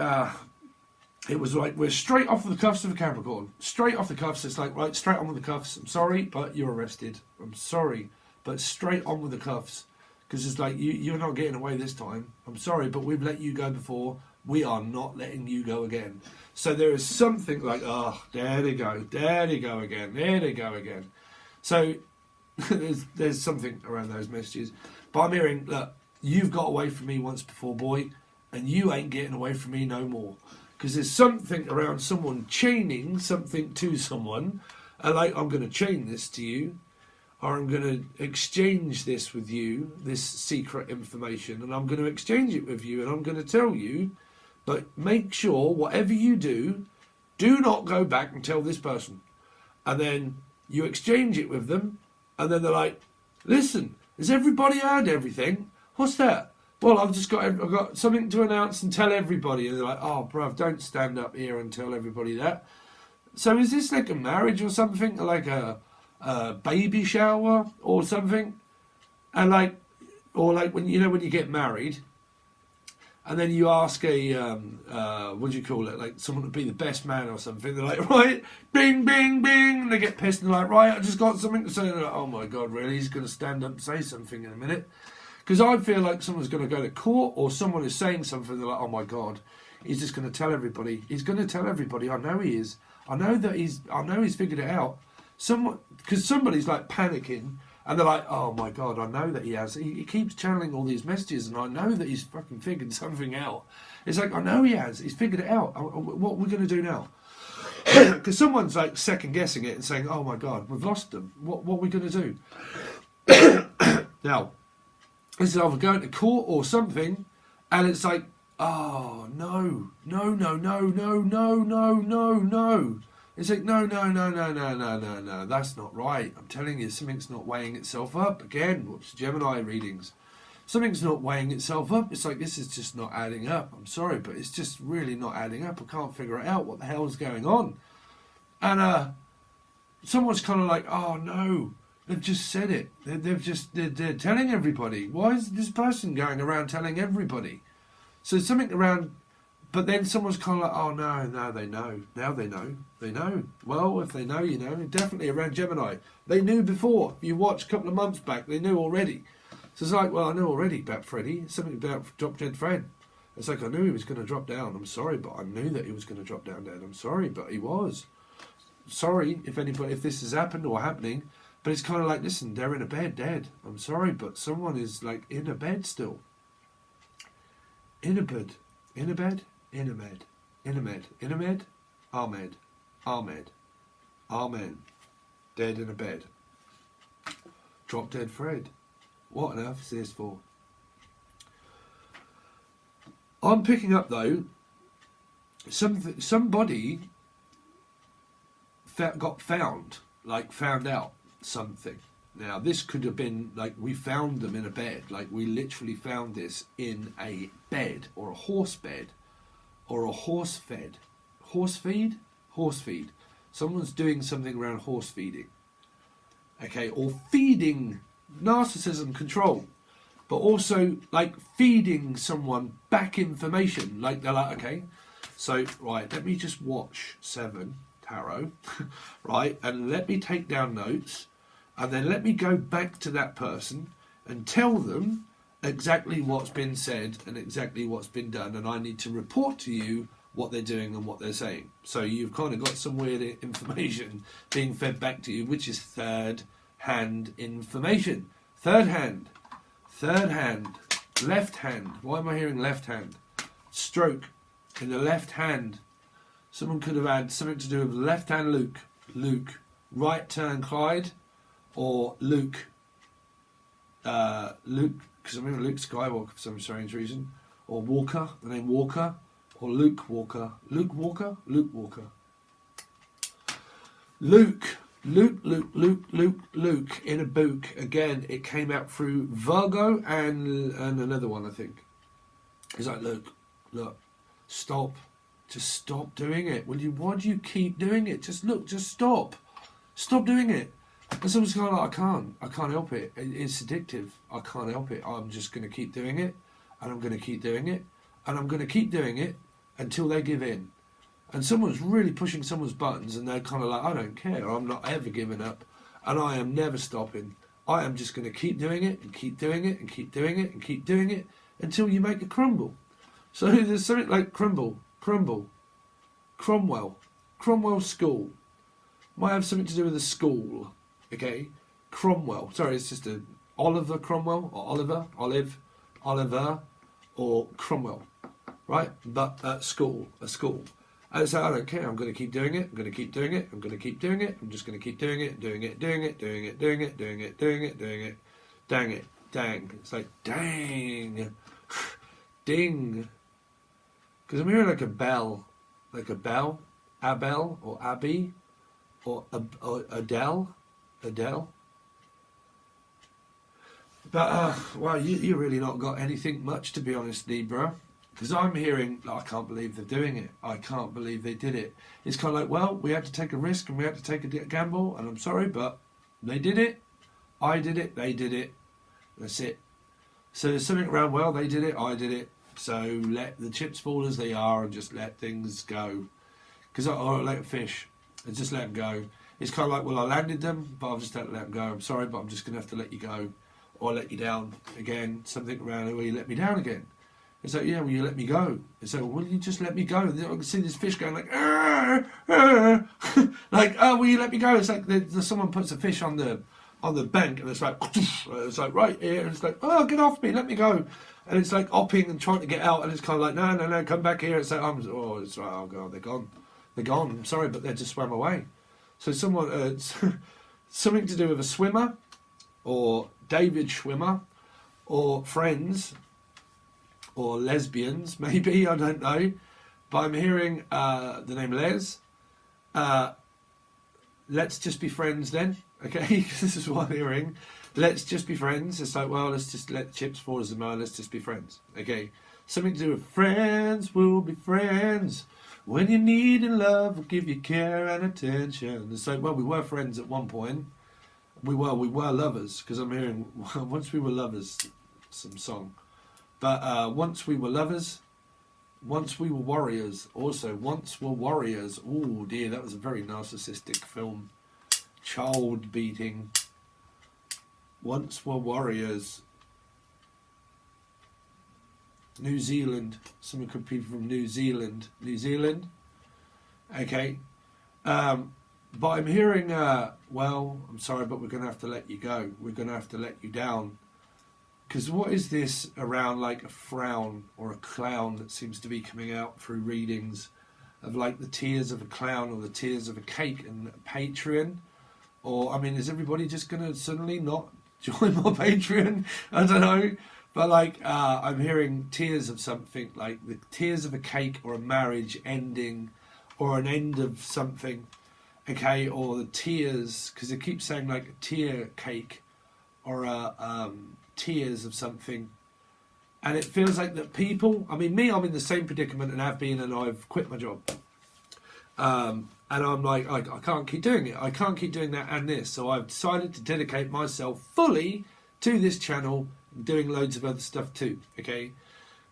it was like, we're straight off the cuffs of a Capricorn. Straight off the cuffs. It's like, right, straight on with the cuffs. I'm sorry, but you're arrested. I'm sorry, but straight on with the cuffs. Because it's like, you're not getting away this time. I'm sorry, but we've let you go before. We are not letting you go again. So there is something like, oh, there they go. There they go again. There they go again. So there's something around those messages. But I'm hearing, look, you've got away from me once before, boy, and you ain't getting away from me no more. Because there's something around someone chaining something to someone. Like, I'm going to chain this to you, or I'm going to exchange this with you, this secret information, and I'm going to exchange it with you, and I'm going to tell you, but make sure, whatever you do not go back and tell this person. And then you exchange it with them, and then they're like, listen, has everybody heard everything? What's that? Well, I've got something to announce and tell everybody. And they're like, oh, bruv, don't stand up here and tell everybody that. So is this like a marriage or something, like a baby shower or something? And like, or like when you get married, and then you ask a what do you call it, like someone to be the best man or something. They're like, right, bing, bing, bing, and they get pissed and they're like, right, I just got something to say. They're like, oh my god, really? He's going to stand up and say something in a minute. Because I feel like someone's going to go to court, or someone is saying something. They're like, oh my god, he's just going to tell everybody. He's going to tell everybody. I know he is. I know he's figured it out. Because somebody's like panicking, and they're like, oh my god, I know that he has. He keeps channeling all these messages, and I know that he's fucking figured something out. It's like, I know he has. He's figured it out. What are we going to do now? Because someone's like second guessing it and saying, oh my god, we've lost them. What are we going to do? Now, this is either going to court or something, and it's like, oh no. It's like, no, that's not right. I'm telling you, something's not weighing itself up. Again, whoops, Gemini readings. Something's not weighing itself up. It's like, this is just not adding up. I'm sorry, but it's just really not adding up. I can't figure it out. What the hell is going on? And someone's kind of like, oh no, they've just said it. They're telling everybody. Why is this person going around telling everybody? So something around. But then someone's kind of like, oh no, they know. Now they know. They know. Well, if they know, you know. Definitely around Gemini. They knew before. You watched a couple of months back, they knew already. So it's like, well, I knew already about Freddie. Something about Drop Dead Fred. It's like, I knew he was going to drop down. I'm sorry, but I knew that he was going to drop down dead. I'm sorry, but he was. Sorry if this has happened or happening. But it's kind of like, listen, they're in a bed dead. I'm sorry, but someone is like in a bed still. In a bed. In a bed. In a med, in a med, in a med, Ahmed, Amen. Dead in a bed. Drop dead Fred. What on earth is this for? I'm picking up though, somebody got found, like found out something. Now this could have been like we found them in a bed, like we literally found this in a bed or a horse bed or a horse feed. Someone's doing something around horse feeding, okay, or feeding, narcissism, control, but also like feeding someone back information. Like they're like, okay, so right, let me just watch 7 tarot, right, and let me take down notes, and then let me go back to that person and tell them exactly what's been said and exactly what's been done, and I need to report to you what they're doing and what they're saying. So you've kind of got some weird information being fed back to you, which is third-hand information. Third hand, left hand. Why am I hearing left hand? Stroke in the left hand. Someone could have had something to do with left hand Luke, right turn Clyde, or Luke, because I'm hearing Luke Skywalker for some strange reason, or Walker, the name Walker, or Luke Walker. Luke in a book. Again, it came out through Virgo and another one, I think. He's like, look, stop. Just stop doing it. Why do you keep doing it? Just stop. Stop doing it. And someone's kind of like, I can't help it. It's addictive. I can't help it. I'm just going to keep doing it, and I'm going to keep doing it, and I'm going to keep doing it until they give in. And someone's really pushing someone's buttons, and they're kind of like, I don't care. I'm not ever giving up, and I am never stopping. I am just going to keep doing it and keep doing it and keep doing it and keep doing it until you make it crumble. So there's something like Cromwell School. Might have something to do with a school. Okay, Cromwell. Sorry, it's just Oliver Cromwell or Oliver, or Cromwell, right? But a school. And so I don't care. I'm going to keep doing it. I'm going to keep doing it. I'm going to keep doing it. I'm just going to keep doing it. Doing it. Dang it. Dang. It's like dang, ding. Because I'm hearing like a bell, Abel or Abby, or Adele. But, well, you really not got anything much, to be honest, Libra. Because I'm hearing, I can't believe they're doing it. I can't believe they did it. It's kind of like, well, we had to take a risk and we had to take a gamble, and I'm sorry, but they did it. I did it. They did it. That's it. So there's something around, well, they did it. I did it. So let the chips fall as they are and just let things go. Because I let them fish and just let them go. It's kind of like, well, I landed them, but I've just had to let them go. I'm sorry, but I'm just going to have to let you go. Or let you down again. Something around where you let me down again. It's like, yeah, well, you let me go. It's like, well, you just let me go. And I can see this fish going like, like, oh, will you let me go? It's like someone puts a fish on the bank, and it's like right here, and it's like, oh, get off me, let me go. And it's like hopping and trying to get out, and it's kind of like, no, come back here. It's like, it's right, oh god, they're gone. I'm sorry, but they just swam away. So someone, something to do with a swimmer, or David Schwimmer, or friends, or lesbians, maybe, I don't know. But I'm hearing the name Les. Let's just be friends then, okay? This is what I'm hearing. Let's just be friends. It's like, well, let's just let the chips fall as they are. Let's just be friends, okay? Something to do with friends will be friends. When you need in love, we'll give you care and attention. It's like, well, we were friends at one point. We were lovers, because I'm hearing once we were lovers, some song. But once we were lovers, once we were warriors. Also, once were warriors. Oh dear, that was a very narcissistic film. Child beating. Once were warriors. New Zealand. Someone could be from New Zealand. New Zealand? Okay. But I'm hearing, well, I'm sorry, but we're going to have to let you go. We're going to have to let you down. Because what is this around like a frown or a clown that seems to be coming out through readings of like the tears of a clown or the tears of a cake and Patreon? Or, I mean, is everybody just going to suddenly not join my Patreon? I don't know. But like, I'm hearing tears of something, like the tears of a cake or a marriage ending, or an end of something, okay, or the tears, because it keeps saying like a tear cake, or tears of something. And it feels like that people, I mean, me, I'm in the same predicament and have been, and I've quit my job. And I'm like, I can't keep doing it. I can't keep doing that and this. So I've decided to dedicate myself fully to this channel, doing loads of other stuff too, okay?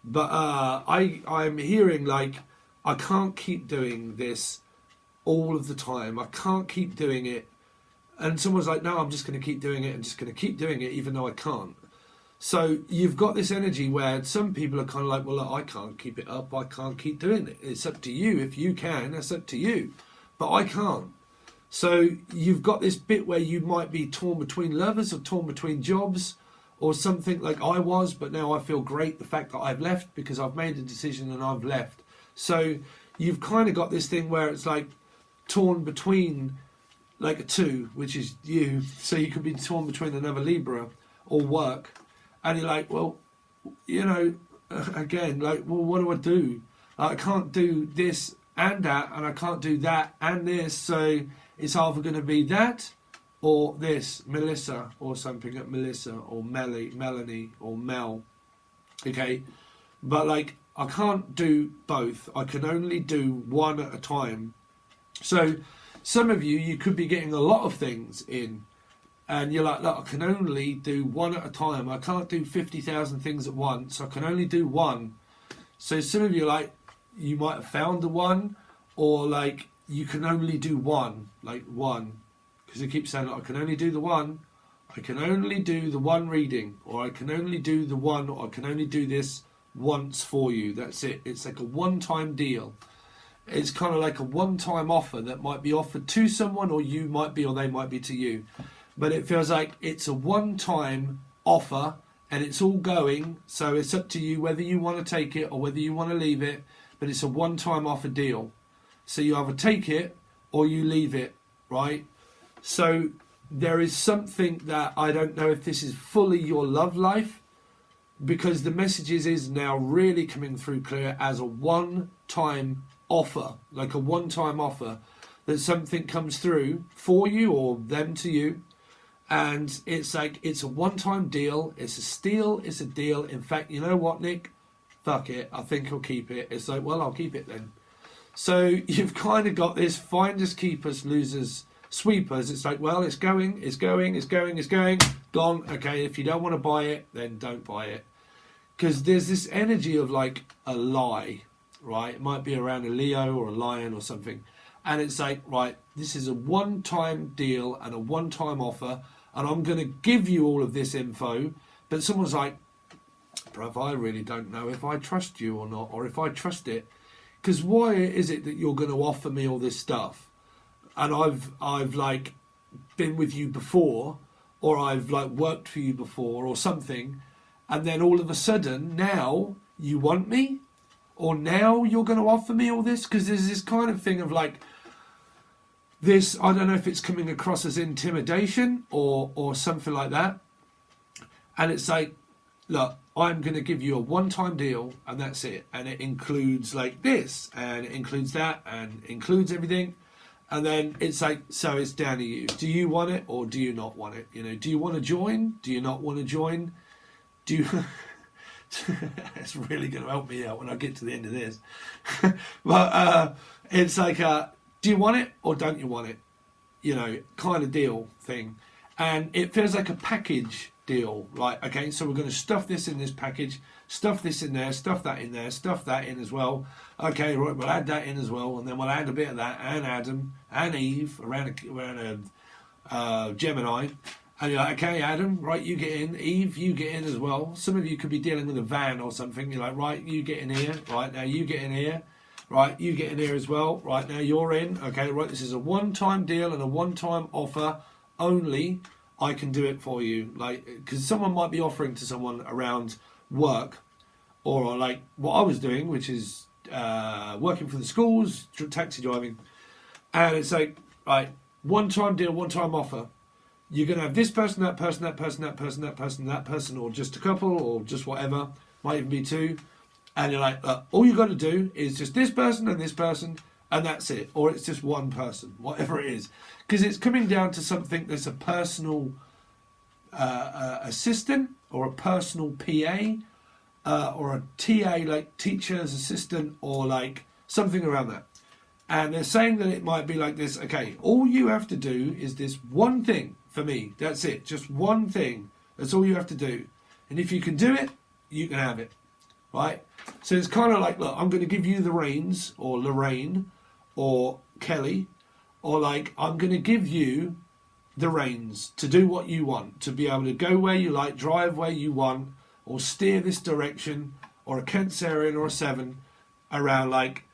But I'm hearing like, I can't keep doing this all of the time. I can't keep doing it. And someone's like, no, I'm just going to keep doing it. I'm just going to keep doing it even though I can't. So you've got this energy where some people are kind of like, well, look, I can't keep it up. I can't keep doing it. It's up to you. If you can, that's up to you. But I can't. So you've got this bit where you might be torn between lovers or torn between jobs, or something like I was, but now I feel great the fact that I've left because I've made a decision and I've left. So you've kind of got this thing where it's like torn between like a two, which is you. So you could be torn between another Libra or work. And you're like, well, you know, again, like, well, what do I do? I can't do this and that, and I can't do that and this. So it's either going to be that or this, Melissa, or something at Melissa, or Melanie, or Mel. Okay? But, like, I can't do both. I can only do one at a time. So, some of you could be getting a lot of things in, and you're like, look, I can only do one at a time. I can't do 50,000 things at once. I can only do one. So, some of you, like, you might have found the one, or, like, you can only do one, like, one. Because it keeps saying, like, I can only do the one, I can only do the one reading, or I can only do the one, or I can only do this once for you. That's it. It's like a one-time deal. It's kind of like a one-time offer that might be offered to someone, or you might be, or they might be to you. But it feels like it's a one-time offer, and it's all going, so it's up to you whether you want to take it or whether you want to leave it, but it's a one-time offer deal. So you either take it or you leave it, right? So there is something that I don't know if this is fully your love life, because the messages is now really coming through clear as a one-time offer, like a one-time offer, that something comes through for you or them to you, and it's like it's a one-time deal, it's a steal, it's a deal. In fact, you know what, Nick? Fuck it, I think I'll keep it. It's like, well, I'll keep it then. So you've kind of got this finders, keepers, losers, sweepers. It's like, well, it's going, gone. Okay, if you don't want to buy it, then don't buy it. Because there's this energy of like a lie, right? It might be around a Leo or a lion or something. And it's like, right, this is a one-time deal and a one-time offer, and I'm going to give you all of this info. But someone's like, bruv, I really don't know if I trust you or not, or if I trust it. Because why is it that you're going to offer me all this stuff? And I've like been with you before, or I've like worked for you before or something, and then all of a sudden now you want me, or now you're going to offer me all this? Because there's this kind of thing of like this, I don't know if it's coming across as intimidation or something like that. And it's like, look, I'm going to give you a one-time deal and that's it. And it includes like this, and it includes that, and includes everything. And then it's like, so it's down to you. Do you want it or do you not want it? You know, do you want to join? Do you not want to join? Do you... It's really going to help me out when I get to the end of this. But it's like, do you want it or don't you want it? You know, kind of deal thing. And it feels like a package deal. Like, okay, so we're going to stuff this in this package, stuff this in there, stuff that in there, stuff that in as well. Okay, right, we'll add that in as well, and then we'll add a bit of that, and Adam, and Eve, around a Gemini. And you're like, okay, Adam, right, you get in. Eve, you get in as well. Some of you could be dealing with a van or something. You're like, right, you get in here. Right, now you get in here. Right, you get in here as well. Right, now you're in. Okay, right, this is a one-time deal and a one-time offer only. I can do it for you. Like, because someone might be offering to someone around work, or like what I was doing, which is working for the schools, taxi driving. And it's like, right, one-time deal, one-time offer. you're going to have this person, that person, that person, that person, that person, that person, or just a couple, or just whatever, might even be two. And you're like, all you got to do is just this person, and that's it. Or it's just one person, whatever it is. Because it's coming down to something that's a personal assistant, or a personal PA, or a TA, like teacher's assistant, or like something around that. And they're saying that it might be like this. Okay, all you have to do is this one thing for me. That's it. Just one thing. That's all you have to do. And if you can do it, you can have it. Right? So it's kind of like, look, I'm going to give you the reins, or Lorraine, or Kelly, or like, I'm going to give you the reins to do what you want, to be able to go where you like, drive where you want, or steer this direction, or a Cancerian or a 7 around, like,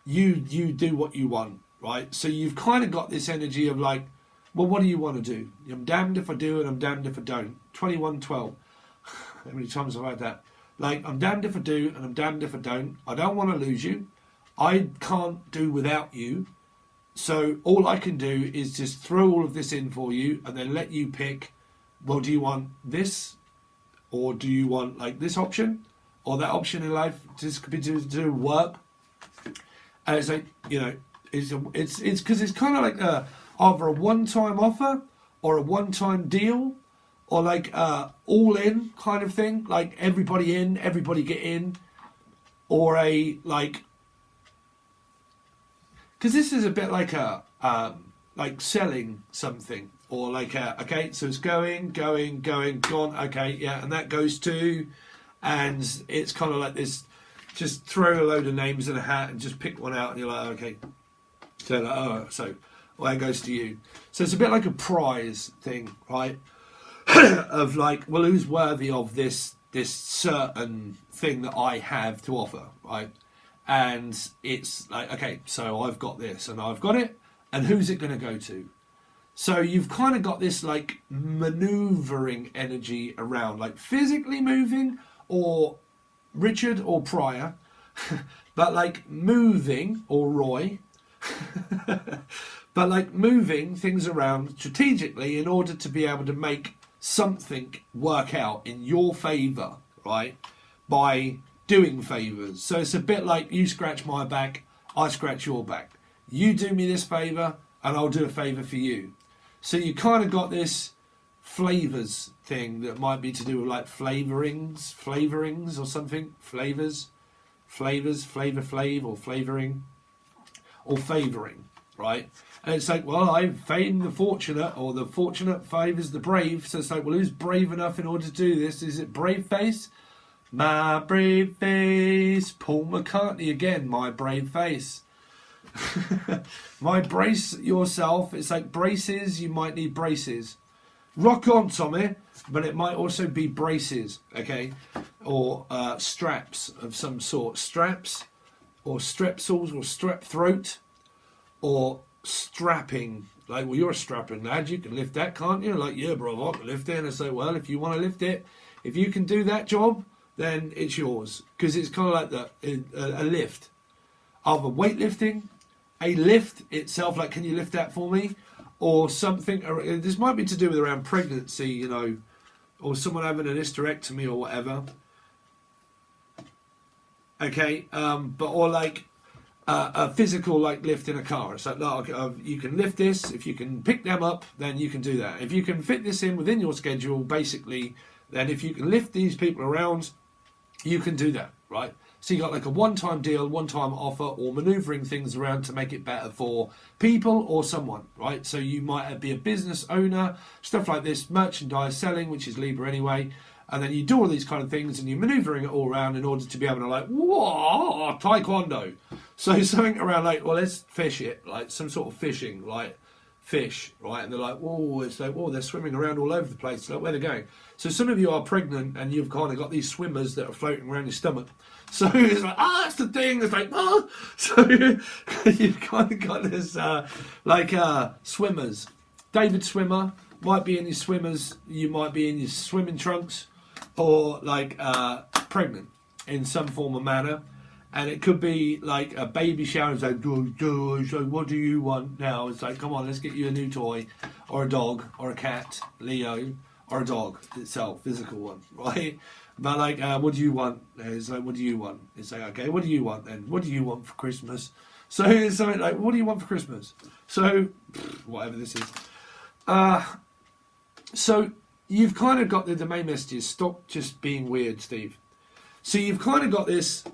you do what you want, right? So you've kind of got this energy of like, well, what do you want to do? I'm damned if I do and I'm damned if I don't. 2112. How many times have I had that? Like, I'm damned if I do and I'm damned if I don't. I don't want to lose you. I can't do without you. So all I can do is just throw all of this in for you and then let you pick, well, do you want this? Or do you want like this option? Or that option in life? This could be to do work. And it's like, you know, it's because it's kind of like either a one-time offer or a one-time deal, or like all in kind of thing, like everybody in, everybody get in, or a like, because this is a bit like a like selling something, or like okay, so it's going, gone, okay, yeah, and that goes to, and it's kind of like this. Just throw a load of names in a hat and just pick one out, and you're like, okay. So, like, oh, so well, that goes to you. So it's a bit like a prize thing, right? Of like, well, who's worthy of this certain thing that I have to offer, right? And it's like, okay, so I've got this and I've got it, and who's it going to go to? So you've kind of got this like maneuvering energy around, like physically moving, or Richard or Pryor, but like moving, or Roy, but like moving things around strategically in order to be able to make something work out in your favour, right? By doing favours. So it's a bit like you scratch my back, I scratch your back. You do me this favour and I'll do a favour for you. So you kind of got this flavours thing that might be to do with like flavorings or something, flavor flav, or flavoring, or favouring, right? And it's like, well, I fame the fortunate, or the fortunate favours the brave. So it's like, well, who's brave enough in order to do this? Is it brave face? My brave face. Paul McCartney again, my brave face. My brace yourself. It's like braces, you might need braces. Rock on, Tommy, but it might also be braces, okay? Or straps of some sort. Straps, or strepsils, or strep throat, or strapping. Like, well, you're a strapping lad, you can lift that, can't you? Like, yeah, bro, I can lift it. And I say, well, if you want to lift it, if you can do that job, then it's yours. Because it's kind of like a lift. Either weightlifting, a lift itself, like, can you lift that for me? Or something. This might be to do with around pregnancy, you know, or someone having an hysterectomy or whatever. Okay, but or like a physical, like lift in a car. It's like, no, you can lift this. If you can pick them up, then you can do that. If you can fit this in within your schedule, basically, then if you can lift these people around, you can do that, right? So you got like a one-time deal, one-time offer, or manoeuvring things around to make it better for people or someone, right? So you might be a business owner, stuff like this, merchandise selling, which is Libra anyway, and then you do all these kind of things and you're manoeuvring it all around in order to be able to like, whoa, taekwondo. So something around like, well, let's fish it, like some sort of fishing, like fish, right? And they're like, whoa, it's like, whoa, they're swimming around all over the place, like where they're going. So some of you are pregnant and you've kind of got these swimmers that are floating around your stomach. So it's like, that's the thing. It's like, oh. So you've kind of got this, swimmers. David Swimmer might be in his swimmers. You might be in your swimming trunks, or like pregnant in some form or manner. And it could be like a baby shower. It's like, so what do you want now? It's like, come on, let's get you a new toy, or a dog, or a cat, Leo, or a dog itself, physical one, right? But like, what do you want? It's like, what do you want? It's like, okay, what do you want then? What do you want for Christmas? So it's something like, what do you want for Christmas? So, whatever this is. So you've kind of got the main messages. Stop just being weird, Steve. So you've kind of got this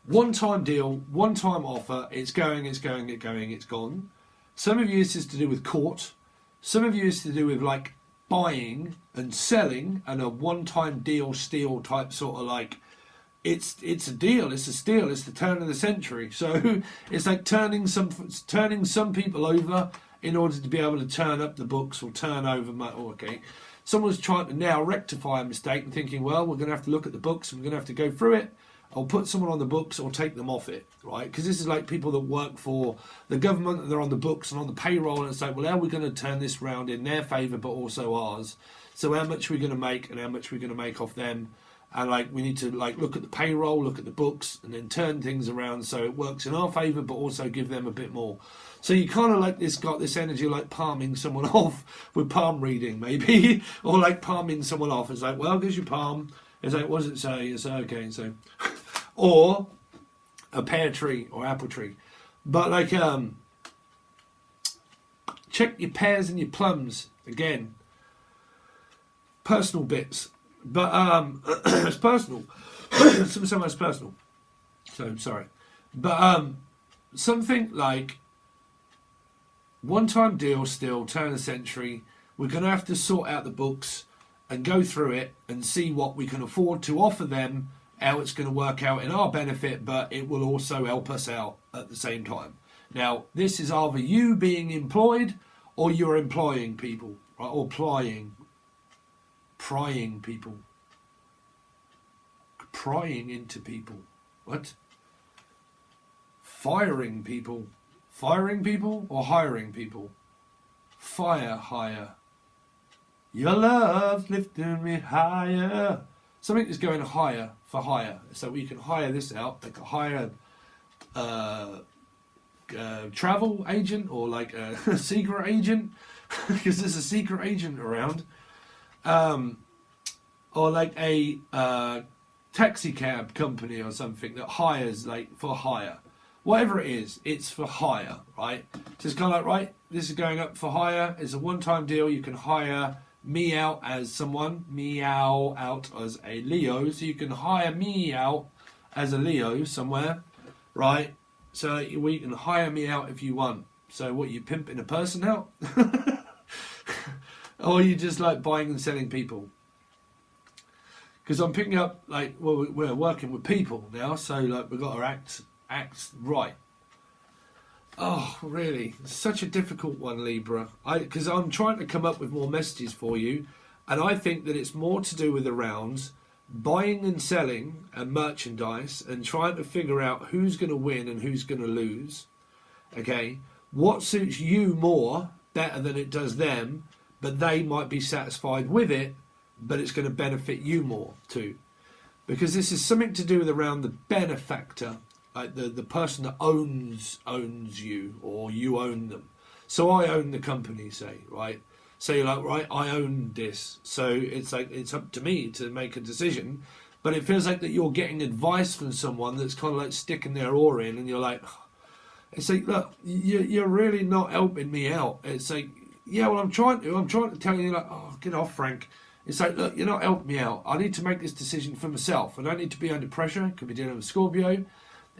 one-time deal, one-time offer. It's going, it's gone. Some of you, this is to do with court. Some of you, is to do with like buying and selling, and a one-time deal, steal type sort of like. It's a deal. It's a steal. It's the turn of the century. So it's like turning some people over in order to be able to turn up the books or turn over. Okay, someone's trying to now rectify a mistake and thinking, well, we're going to have to look at the books and we're going to have to go through it. Or put someone on the books or take them off it, right? Because this is like people that work for the government and they're on the books and on the payroll, and it's like, well, how are we going to turn this round in their favour but also ours? So how much are we going to make and how much are we going to make off them? And like we need to like look at the payroll, look at the books, and then turn things around so it works in our favour but also give them a bit more. So you kind of like got this energy like palming someone off with palm reading maybe, or like palming someone off. It's like, well, here's your palm. It's like, what does it say? It's okay, so, or a pear tree or apple tree, but like check your pears and your plums again. Personal bits, but it's personal. Some it's personal. So I'm sorry, but something like one-time deal, still turn of the century. We're going to have to sort out the books and go through it and see what we can afford to offer them, how it's going to work out in our benefit, but it will also help us out at the same time. Now, this is either you being employed or you're employing people, right? Or prying people. Prying into people. What? Firing people. Firing people or hiring people? Hire. Your love's lifting me higher. Something is going higher for hire. So we can hire this out, like a hire travel agent or like a secret agent, because there's a secret agent around. Or like a taxi cab company or something that hires like for hire. Whatever it is, it's for hire, right? So it's kind of like, right, this is going up for hire. It's a one-time deal. You can hire me out as someone, meow out as a Leo, so you can hire me out as a Leo somewhere, right? So we can hire me out if you want. So what, you pimping a person out? Or you just like buying and selling people? Because I'm picking up, like, well, we're working with people now, so like we've got to act right. Oh, really? It's such a difficult one, Libra. Because I'm trying to come up with more messages for you, and I think that it's more to do with around buying and selling and merchandise and trying to figure out who's going to win and who's going to lose. Okay? What suits you more, better than it does them, but they might be satisfied with it, but it's going to benefit you more too. Because this is something to do with around the benefactor, like the person that owns you, or you own them. So I own the company, say, right? So you're like, right, I own this. So it's like, it's up to me to make a decision. But it feels like that you're getting advice from someone that's kind of like sticking their oar in, and you're like, it's like, look, you're really not helping me out. It's like, yeah, well, I'm trying to tell you, like, oh, get off, Frank. It's like, look, you're not helping me out. I need to make this decision for myself. I don't need to be under pressure. Could be dealing with Scorpio.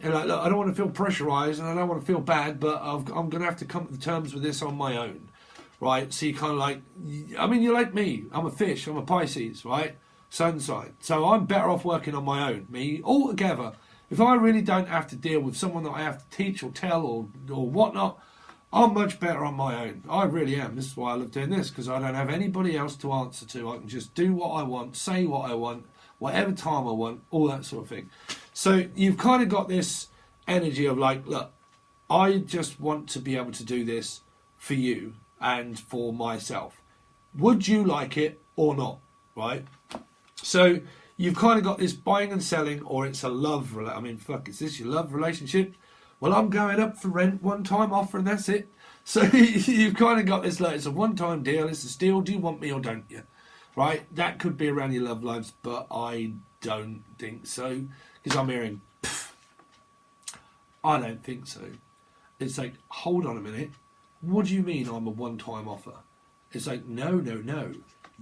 And like, look, I don't want to feel pressurised and I don't want to feel bad, but I'm going to have to come to terms with this on my own, right? So you kind of like, I mean, you're like me. I'm a fish. I'm a Pisces, right? Sun sign. So I'm better off working on my own, me, altogether. If I really don't have to deal with someone that I have to teach or tell or whatnot, I'm much better on my own. I really am. This is why I love doing this, because I don't have anybody else to answer to. I can just do what I want, say what I want, whatever time I want, all that sort of thing. So you've kind of got this energy of like, look, I just want to be able to do this for you and for myself. Would you like it or not, right? So you've kind of got this buying and selling, or it's a love. I mean, fuck, is this your love relationship? Well, I'm going up for rent, one-time offer, and that's it. So you've kind of got this, like, it's a one-time deal, it's a steal, do you want me or don't you? Right? That could be around your love lives, but I don't think so. Because I'm hearing, I don't think so. It's like, hold on a minute. What do you mean I'm a one-time offer? It's like, no.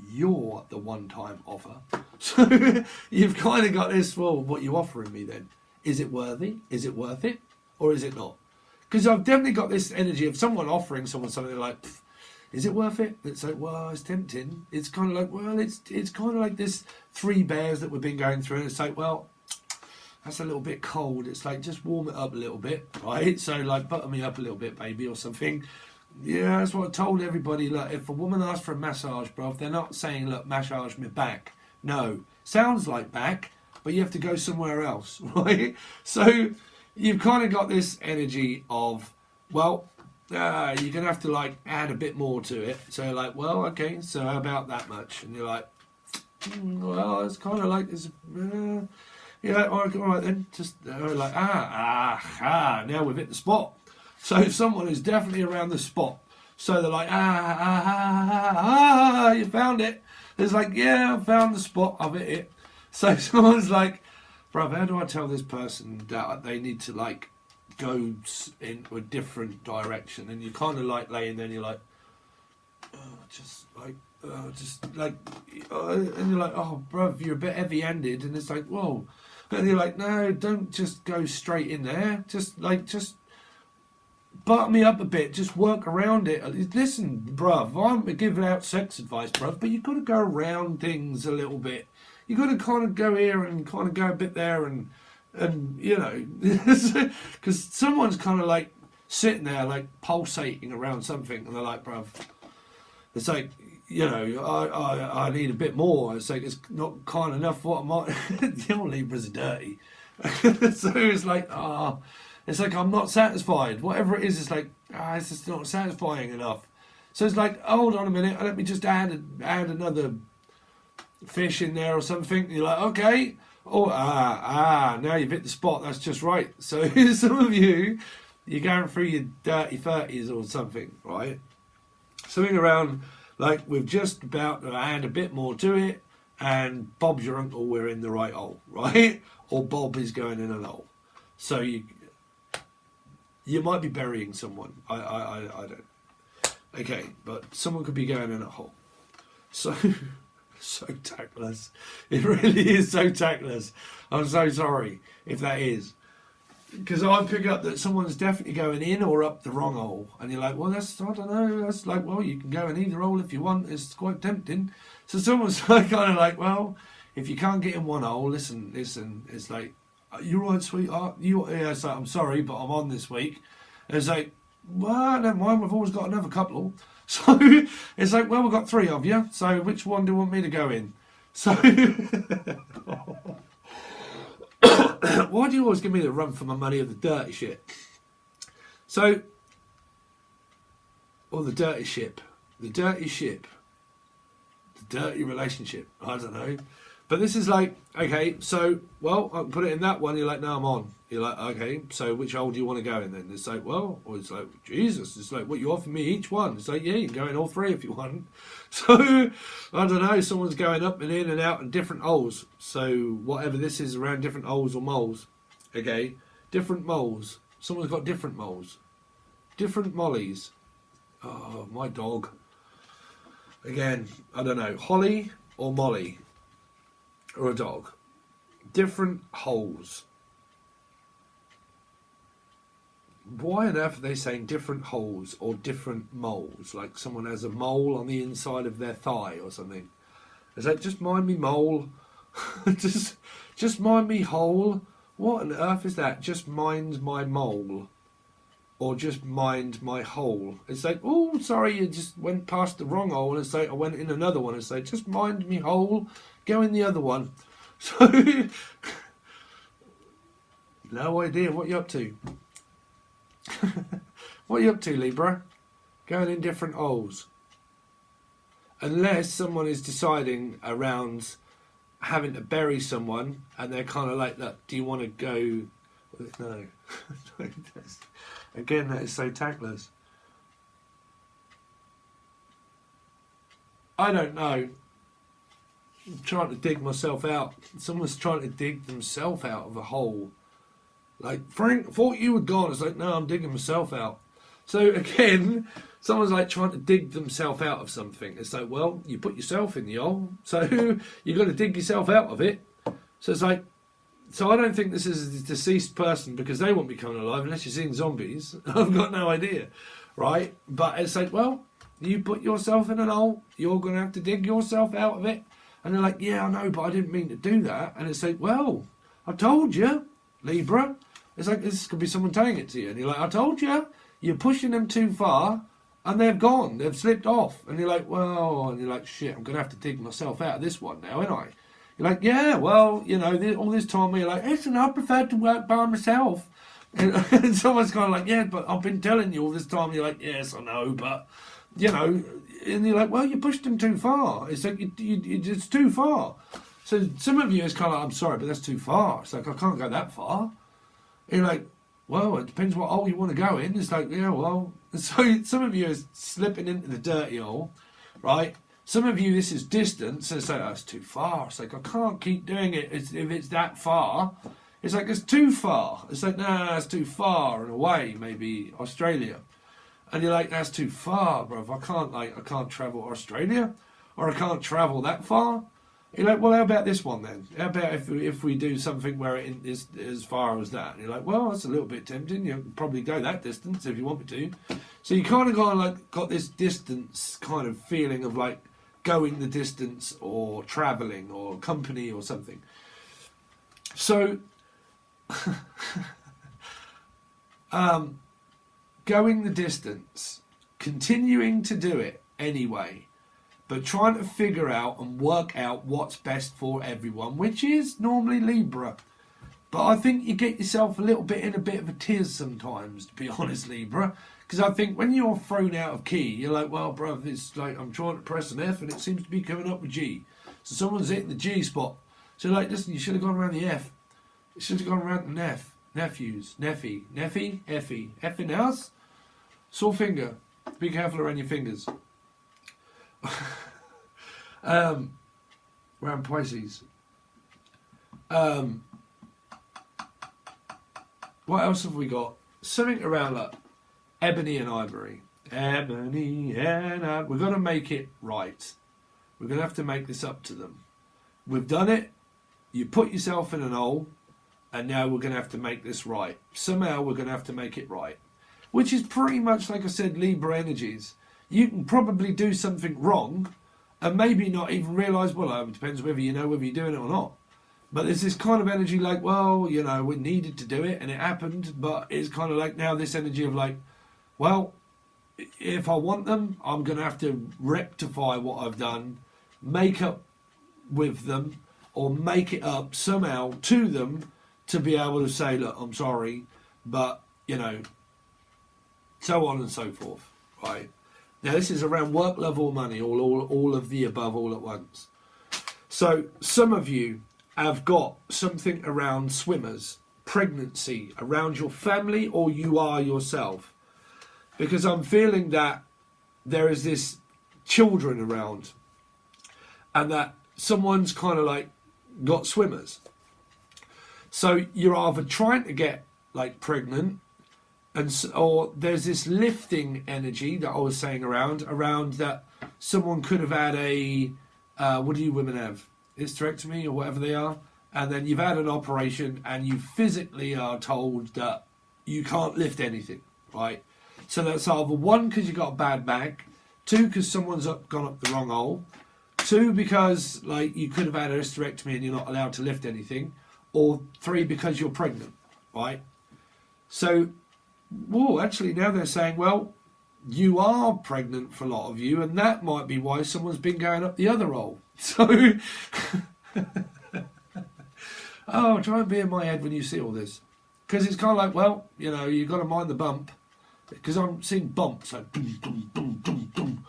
You're the one-time offer. So you've kind of got this, well, what are you offering me then? Is it worthy? Is it worth it? Or is it not? Because I've definitely got this energy of someone offering someone something like, is it worth it? It's like, well, it's tempting. It's kind of like, well, it's kind of like this Three Bears that we've been going through. And it's like, well, that's a little bit cold. It's like, just warm it up a little bit, right? So like, butter me up a little bit, baby, or something. Yeah, that's what I told everybody. Look, if a woman asks for a massage, bro, they're not saying, look, massage me back. No. Sounds like back, but you have to go somewhere else, right? So you've kind of got this energy of, well, you're going to have to, like, add a bit more to it. So you're like, well, okay, so how about that much? And you're like, well, it's kind of like this. You're like, all right then. Just like, now we've hit the spot. So someone is definitely around the spot. So they're like, you found it. It's like, yeah, I found the spot. I've hit it. So someone's like, bruv, how do I tell this person that they need to, like, go into a different direction? And you're kind of like laying there and you're like, and you're like, oh, bruv, you're a bit heavy-handed. And it's like, whoa. And you're like, no, don't just go straight in there. Just butt me up a bit. Just work around it. Listen, bruv, I'm giving out sex advice, bruv, but you've got to go around things a little bit. You've got to kind of go here and kind of go a bit there and you know, because someone's kind of like sitting there like pulsating around something and they're like, bruv, it's like, you know, I need a bit more. It's like, it's not kind enough what am I? The old Libras are dirty. So it's like, it's like, I'm not satisfied. Whatever it is, it's like, it's just not satisfying enough. So it's like, hold on a minute, let me just add another fish in there or something. And you're like, okay. Oh, now you've hit the spot. That's just right. So some of you, you're going through your dirty 30s or something, right? Something around, like, we've just about to add a bit more to it, and Bob's your uncle, we're in the right hole, right? Or Bob is going in a hole. So you might be burying someone. I don't. Okay, but someone could be going in a hole. So tactless. It really is so tactless. I'm so sorry if that is. Because I pick up that someone's definitely going in or up the wrong hole. And you're like, well, I don't know. That's like, well, you can go in either hole if you want. It's quite tempting. So someone's like, kind of like, well, if you can't get in one hole, listen. It's like, you're right, sweetheart. It's like, I'm sorry, but I'm on this week. And it's like, well, never mind. We've always got another couple. So it's like, well, we've got 3 of you. So which one do you want me to go in? So why do you always give me the run for my money of the dirty shit? So, or the dirty ship, the dirty ship, the dirty relationship. I don't know. But this is like, okay, so, well, I can put it in that one. You're like, no, I'm on. You're like, okay, so which hole do you want to go in then? It's like, well, or it's like, Jesus, it's like, what, you offer me each one? It's like, yeah, you can go in all 3 if you want. So, I don't know, someone's going up and in and out in different holes. So, whatever this is around different holes or moles, okay, different moles. Someone's got different moles. Different mollies. Oh, my dog. Again, I don't know, Holly or Molly? Or a dog. Different holes. Why on earth are they saying different holes or different moles? Like someone has a mole on the inside of their thigh or something. Is that just mind me mole? just mind me hole? What on earth is that? Just mind my mole. Or just mind my hole. It's like, oh, sorry, you just went past the wrong hole. And it's like, I went in another one. It's like, just mind me hole. Go in the other one. So, no idea what you're up to. What are you up to, Libra? Going in different holes. Unless someone is deciding around having to bury someone, and they're kind of like, look, do you want to go? No. Again, that is so tactless. I don't know. I'm trying to dig myself out. Someone's trying to dig themselves out of a hole. Like, Frank, I thought you were gone. It's like, no, I'm digging myself out. So again, someone's like trying to dig themselves out of something. It's like, well, you put yourself in the hole, so you've got to dig yourself out of it. So it's like, so I don't think this is a deceased person, because they won't be coming alive unless you're seeing zombies. I've got no idea, right? But it's like, well, you put yourself in an hole, you're going to have to dig yourself out of it. And they're like, yeah, I know, but I didn't mean to do that. And it's like, well, I told you, Libra. It's like, this could be someone telling it to you. And you're like, I told you, you're pushing them too far, and they've gone, they've slipped off. And you're like, well, and you're like, shit, I'm going to have to dig myself out of this one now, ain't I? You're like, yeah, well, you know, all this time you're like, listen, I prefer to work by myself. And someone's kind of like, yeah, but I've been telling you all this time. You're like, yes, I know, but, you know, and you're like, well, you pushed them too far. It's like, it's too far. So some of you is kind of like, I'm sorry, but that's too far. It's like, I can't go that far. And you're like, well, it depends what hole you want to go in. It's like, yeah, well. So some of you is slipping into the dirty hole, right? Some of you, this is distance. And it's like, oh, it's too far. It's like, I can't keep doing it if it's that far. It's like, it's too far. It's like, no, it's too far and away, maybe Australia. And you're like, that's too far, bruv. I can't travel Australia, or I can't travel that far. You're like, well, how about this one then? How about if we do something where it is as far as that? And you're like, well, that's a little bit tempting. You can probably go that distance if you want me to. So you kind of got this distance kind of feeling of like going the distance, or traveling, or company, or something. So, going the distance, continuing to do it anyway, but trying to figure out and work out what's best for everyone, which is normally Libra. But I think you get yourself a little bit in a bit of a tears sometimes, to be honest, Libra. Because I think when you're thrown out of key, you're like, well, bruv, it's like I'm trying to press an F and it seems to be coming up with G. So someone's hitting the G spot. So like, listen, you should have gone around the F. You should have gone around the Nef. Nephews. Neffy. Neffy. Effie. Effing house. Sore finger. Be careful around your fingers. Around Pisces. What else have we got? Something around like ebony and ivory. Ebony and ivory. We're going to make it right. We're going to have to make this up to them. We've done it. You put yourself in an hole. And now we're going to have to make this right. Somehow we're going to have to make it right. Which is pretty much, like I said, Libra energies. You can probably do something wrong and maybe not even realise, well, it depends whether you know whether you're doing it or not. But there's this kind of energy like, well, you know, we needed to do it and it happened. But it's kind of like now this energy of like, well, if I want them, I'm going to have to rectify what I've done, make up with them, or make it up somehow to them, to be able to say, look, I'm sorry, but, you know, so on and so forth, right? Now, this is around work, love, or money, all of the above, all at once. So, some of you have got something around swimmers, pregnancy, around your family, or you are yourself. Because I'm feeling that there is this children around, and that someone's kind of like got swimmers. So you're either trying to get like pregnant, or there's this lifting energy that I was saying around that someone could have had a what do you women have? Hysterectomy or whatever they are, and then you've had an operation and you physically are told that you can't lift anything, right? So that's either one, because you got a bad back, two, because someone's gone up the wrong hole, two, because like you could have had a hysterectomy and you're not allowed to lift anything, or three, because you're pregnant, right? So, whoa, actually now they're saying, well, you are pregnant for a lot of you, and that might be why someone's been going up the other hole. So, oh, try and be in my head when you see all this. Because it's kind of like, well, you know, you've got to mind the bump. Because I'm seeing bumps, like boom, boom, boom, boom, boom,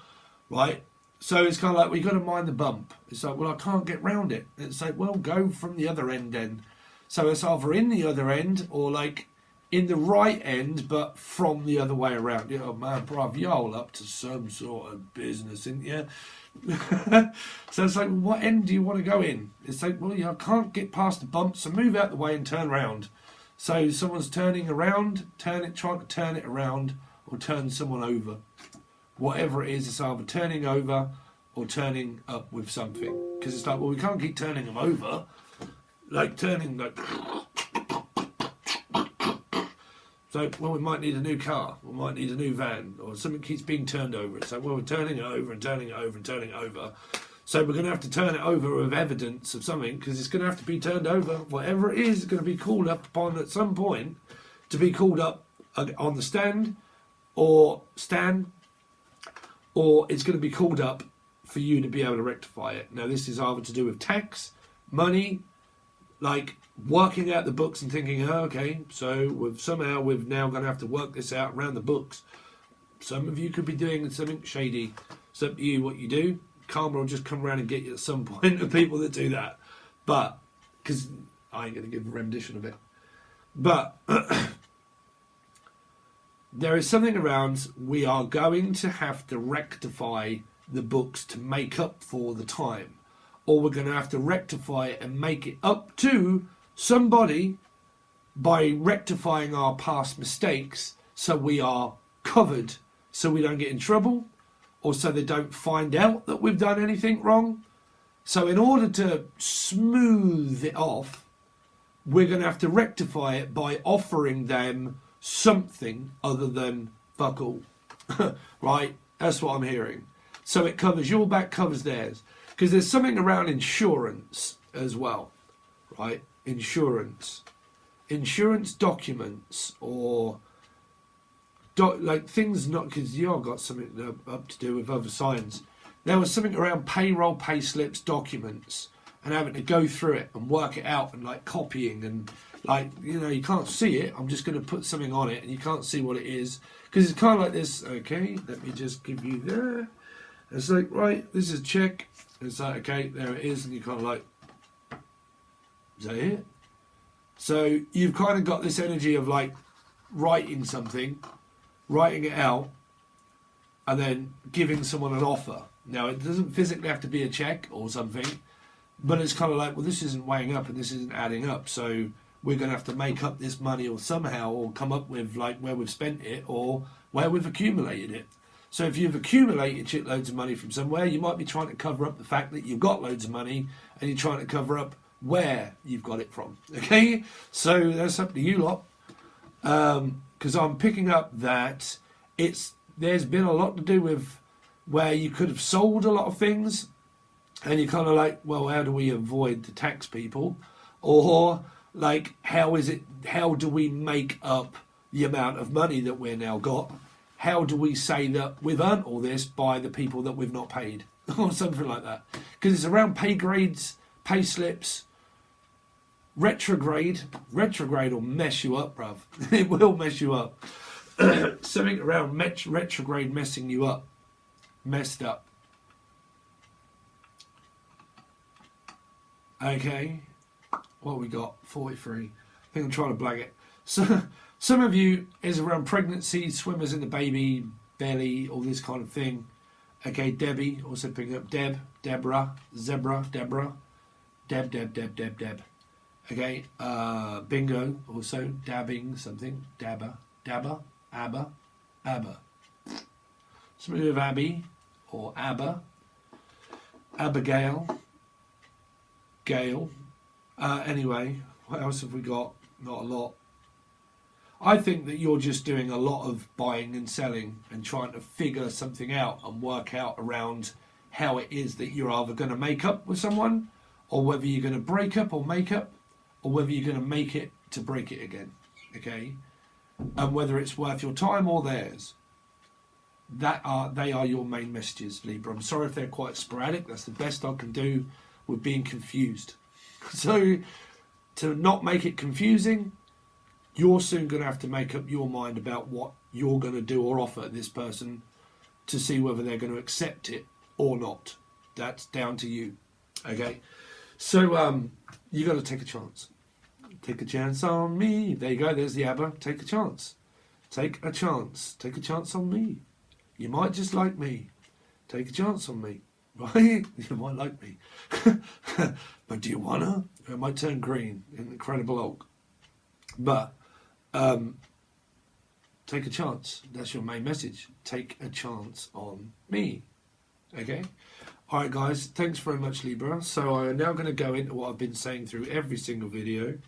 right? So it's kind of like, well, you've got to mind the bump. It's like, well, I can't get round it. It's like, well, go from the other end then. So it's either in the other end or like in the right end, but from the other way around. Oh man, bruv, you're all up to some sort of business, isn't you? So it's like, what end do you want to go in? It's like, well, I can't get past the bump, so move out the way and turn around. So someone's turning around, trying to turn it around, or turn someone over. Whatever it is, it's either turning over or turning up with something. Because it's like, well, we can't keep turning them over. Like turning, like... So, well, we might need a new car. We might need a new van. Or something keeps being turned over. It's like, well, we're turning it over and turning it over and turning it over. So we're going to have to turn it over with evidence of something, because it's going to have to be turned over. Whatever it is, it's going to be called up upon at some point to be called up on the stand, or it's going to be called up for you to be able to rectify it. Now, this is either to do with tax, money, like working out the books and thinking, oh, okay, so we've now going to have to work this out around the books. Some of you could be doing something shady. It's up to you what you do. Karma will just come around and get you at some point, the people that do that. But, because I ain't going to give a rendition of it. But there is something around, we are going to have to rectify the books to make up for the time. Or we're going to have to rectify it and make it up to somebody by rectifying our past mistakes, so we are covered, so we don't get in trouble, or so they don't find out that we've done anything wrong. So in order to smooth it off, we're going to have to rectify it by offering them something other than fuck all. Right? That's what I'm hearing. So it covers your back, covers theirs. Because there's something around insurance as well. Right? Insurance documents, or like things, not because you've got something up to do with other signs. There was something around payroll, pay slips, documents, and having to go through it and work it out, and like copying, and like, you can't see it. I'm just going to put something on it and you can't see what it is, because it's kind of like this. Okay, let me just give you there. It's like, right, this is a check. It's like, okay, there it is, and you're kind of like, is that it? So you've kind of got this energy of like writing it out, and then giving someone an offer. Now, it doesn't physically have to be a check or something, but it's kind of like, well, this isn't weighing up and this isn't adding up, so we're going to have to make up this money, or somehow, or come up with like where we've spent it or where we've accumulated it. So if you've accumulated shitloads of money from somewhere, you might be trying to cover up the fact that you've got loads of money, and you're trying to cover up where you've got it from. Okay? So that's up to you lot. Because I'm picking up that there's been a lot to do with where you could have sold a lot of things, and you're kind of like, well, how do we avoid the tax people? Or like, how do we make up the amount of money that we're now got? How do we say that we've earned all this by the people that we've not paid? Or something like that. Because it's around pay grades, pay slips, retrograde. Retrograde will mess you up, bruv. It will mess you up. Something around retrograde messing you up. Messed up. Okay. What we got? 43. I think I'm trying to blag it. So, some of you is around pregnancy, swimmers in the baby belly, all this kind of thing. Okay, Debbie, also picking up Deborah, Zebra, Deborah, Deb. Okay, bingo, also dabbing something, dabber, Abba. Somebody with Abby, or Abba, Abigail, Gail. Anyway, what else have we got? Not a lot. I think that you're just doing a lot of buying and selling and trying to figure something out and work out around how it is that you're either going to make up with someone, or whether you're going to break up or make up, or whether you're going to make it to break it again. Okay? And whether it's worth your time or theirs. They are your main messages, Libra. I'm sorry if they're quite sporadic. That's the best I can do with being confused. So, to not make it confusing, you're soon going to have to make up your mind about what you're going to do or offer this person, to see whether they're going to accept it or not. That's down to you. Okay? So you got to take a chance. Take a chance on me. There you go. There's the ABBA. Take a chance. Take a chance. Take a chance on me. You might just like me. Take a chance on me. Right? You might like me. But do you wanna? It might turn green in Incredible Hulk. But take a chance. That's your main message. Take a chance on me. Okay? Alright guys, thanks very much Libra. So I'm now going to go into what I've been saying through every single video.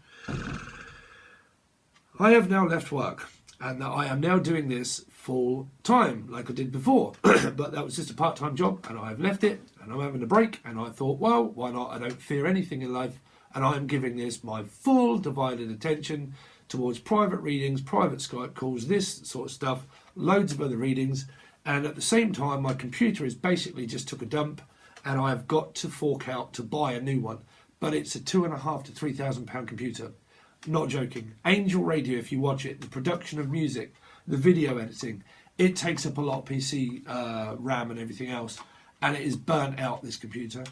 I have now left work and I am now doing this full time like I did before. But that was just a part-time job and I've left it and I'm having a break and I thought, well, why not? I don't fear anything in life and I'm giving this my full divided attention towards private readings, private Skype calls, this sort of stuff, loads of other readings. And at the same time, my computer is basically just took a dump and I've got to fork out to buy a new one. But it's a £2,500 to £3,000 computer. Not joking. Angel Radio, if you watch it, the production of music, the video editing, it takes up a lot of PC RAM and everything else. And it is burnt out, this computer.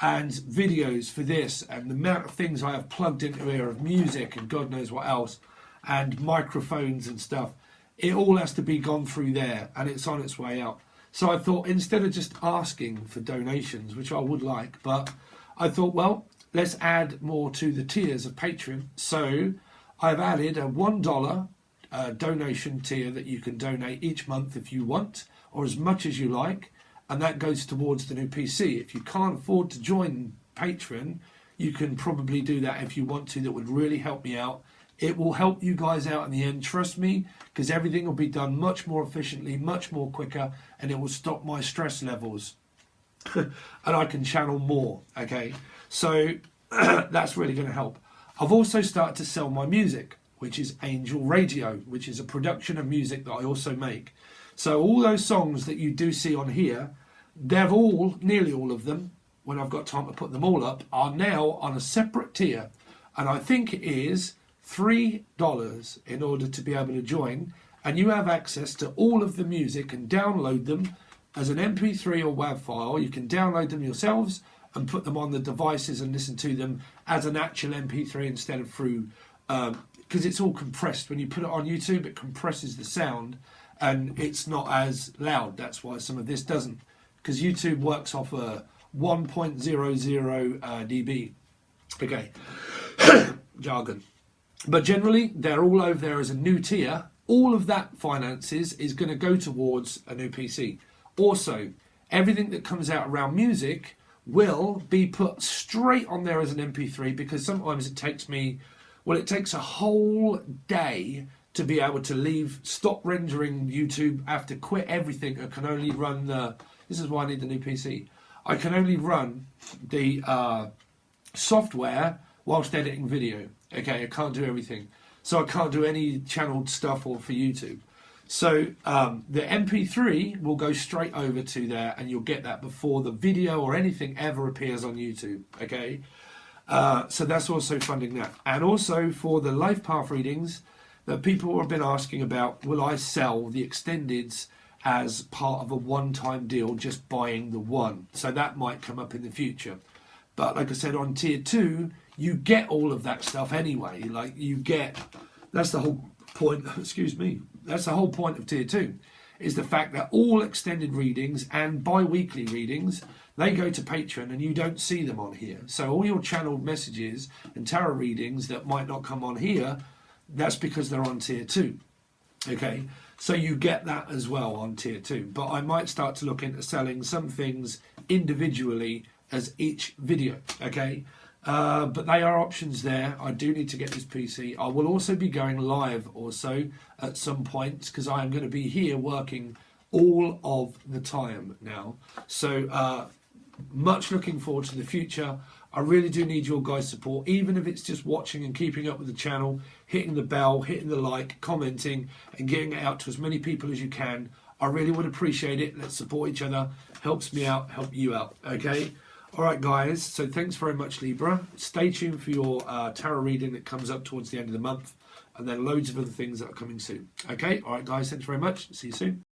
And videos for this and the amount of things I have plugged into here of music and God knows what else. And microphones and stuff. It all has to be gone through there and it's on its way out. So I thought instead of just asking for donations, which I would like, but I thought, well, let's add more to the tiers of Patreon. So I've added a $1 donation tier that you can donate each month if you want, or as much as you like, and that goes towards the new PC. If you can't afford to join Patreon, you can probably do that if you want to. That would really help me out. It will help you guys out in the end, trust me, because everything will be done much more efficiently, much more quicker, and it will stop my stress levels. And I can channel more, okay? So that's really going to help. I've also started to sell my music, which is Angel Radio, which is a production of music that I also make. So all those songs that you do see on here, they're all, nearly all of them, when I've got time to put them all up, are now on a separate tier. And I think it is $3 in order to be able to join, and you have access to all of the music and download them as an MP3 or WAV file. You can download them yourselves and put them on the devices and listen to them as an actual MP3 instead of through, because it's all compressed. When you put it on YouTube, it compresses the sound and it's not as loud. That's why some of this doesn't, because YouTube works off a 1.00 dB. Okay, jargon. But generally, they're all over there as a new tier. All of that finances is going to go towards a new PC. Also, everything that comes out around music will be put straight on there as an MP3, because sometimes it takes me, well, it takes a whole day to be able to stop rendering YouTube. I have to quit everything. I can only run this is why I need the new PC. I can only run the software whilst editing video. Okay, I can't do everything. So I can't do any channeled stuff or for YouTube. So the MP3 will go straight over to there and you'll get that before the video or anything ever appears on YouTube. Okay, so that's also funding that. And also for the life path readings that people have been asking about, will I sell the extendeds as part of a one-time deal, just buying the one? So that might come up in the future. But like I said, on tier 2, you get all of that stuff anyway. Like you get, that's the whole point, excuse me, that's the whole point of tier 2, is the fact that all extended readings and bi-weekly readings, they go to Patreon and you don't see them on here. So all your channeled messages and tarot readings that might not come on here, that's because they're on tier 2. Okay, so you get that as well on tier 2. But I might start to look into selling some things individually as each video, okay? But they are options there. I do need to get this PC. I will also be going live also at some point, because I am going to be here working all of the time now. So much looking forward to the future. I really do need your guys' support, even if it's just watching and keeping up with the channel, hitting the bell, hitting the like, commenting, and getting it out to as many people as you can. I really would appreciate it. Let's support each other. Helps me out, help you out, okay? All right, guys, so thanks very much, Libra. Stay tuned for your tarot reading that comes up towards the end of the month, and then loads of other things that are coming soon. Okay, all right, guys, thanks very much. See you soon.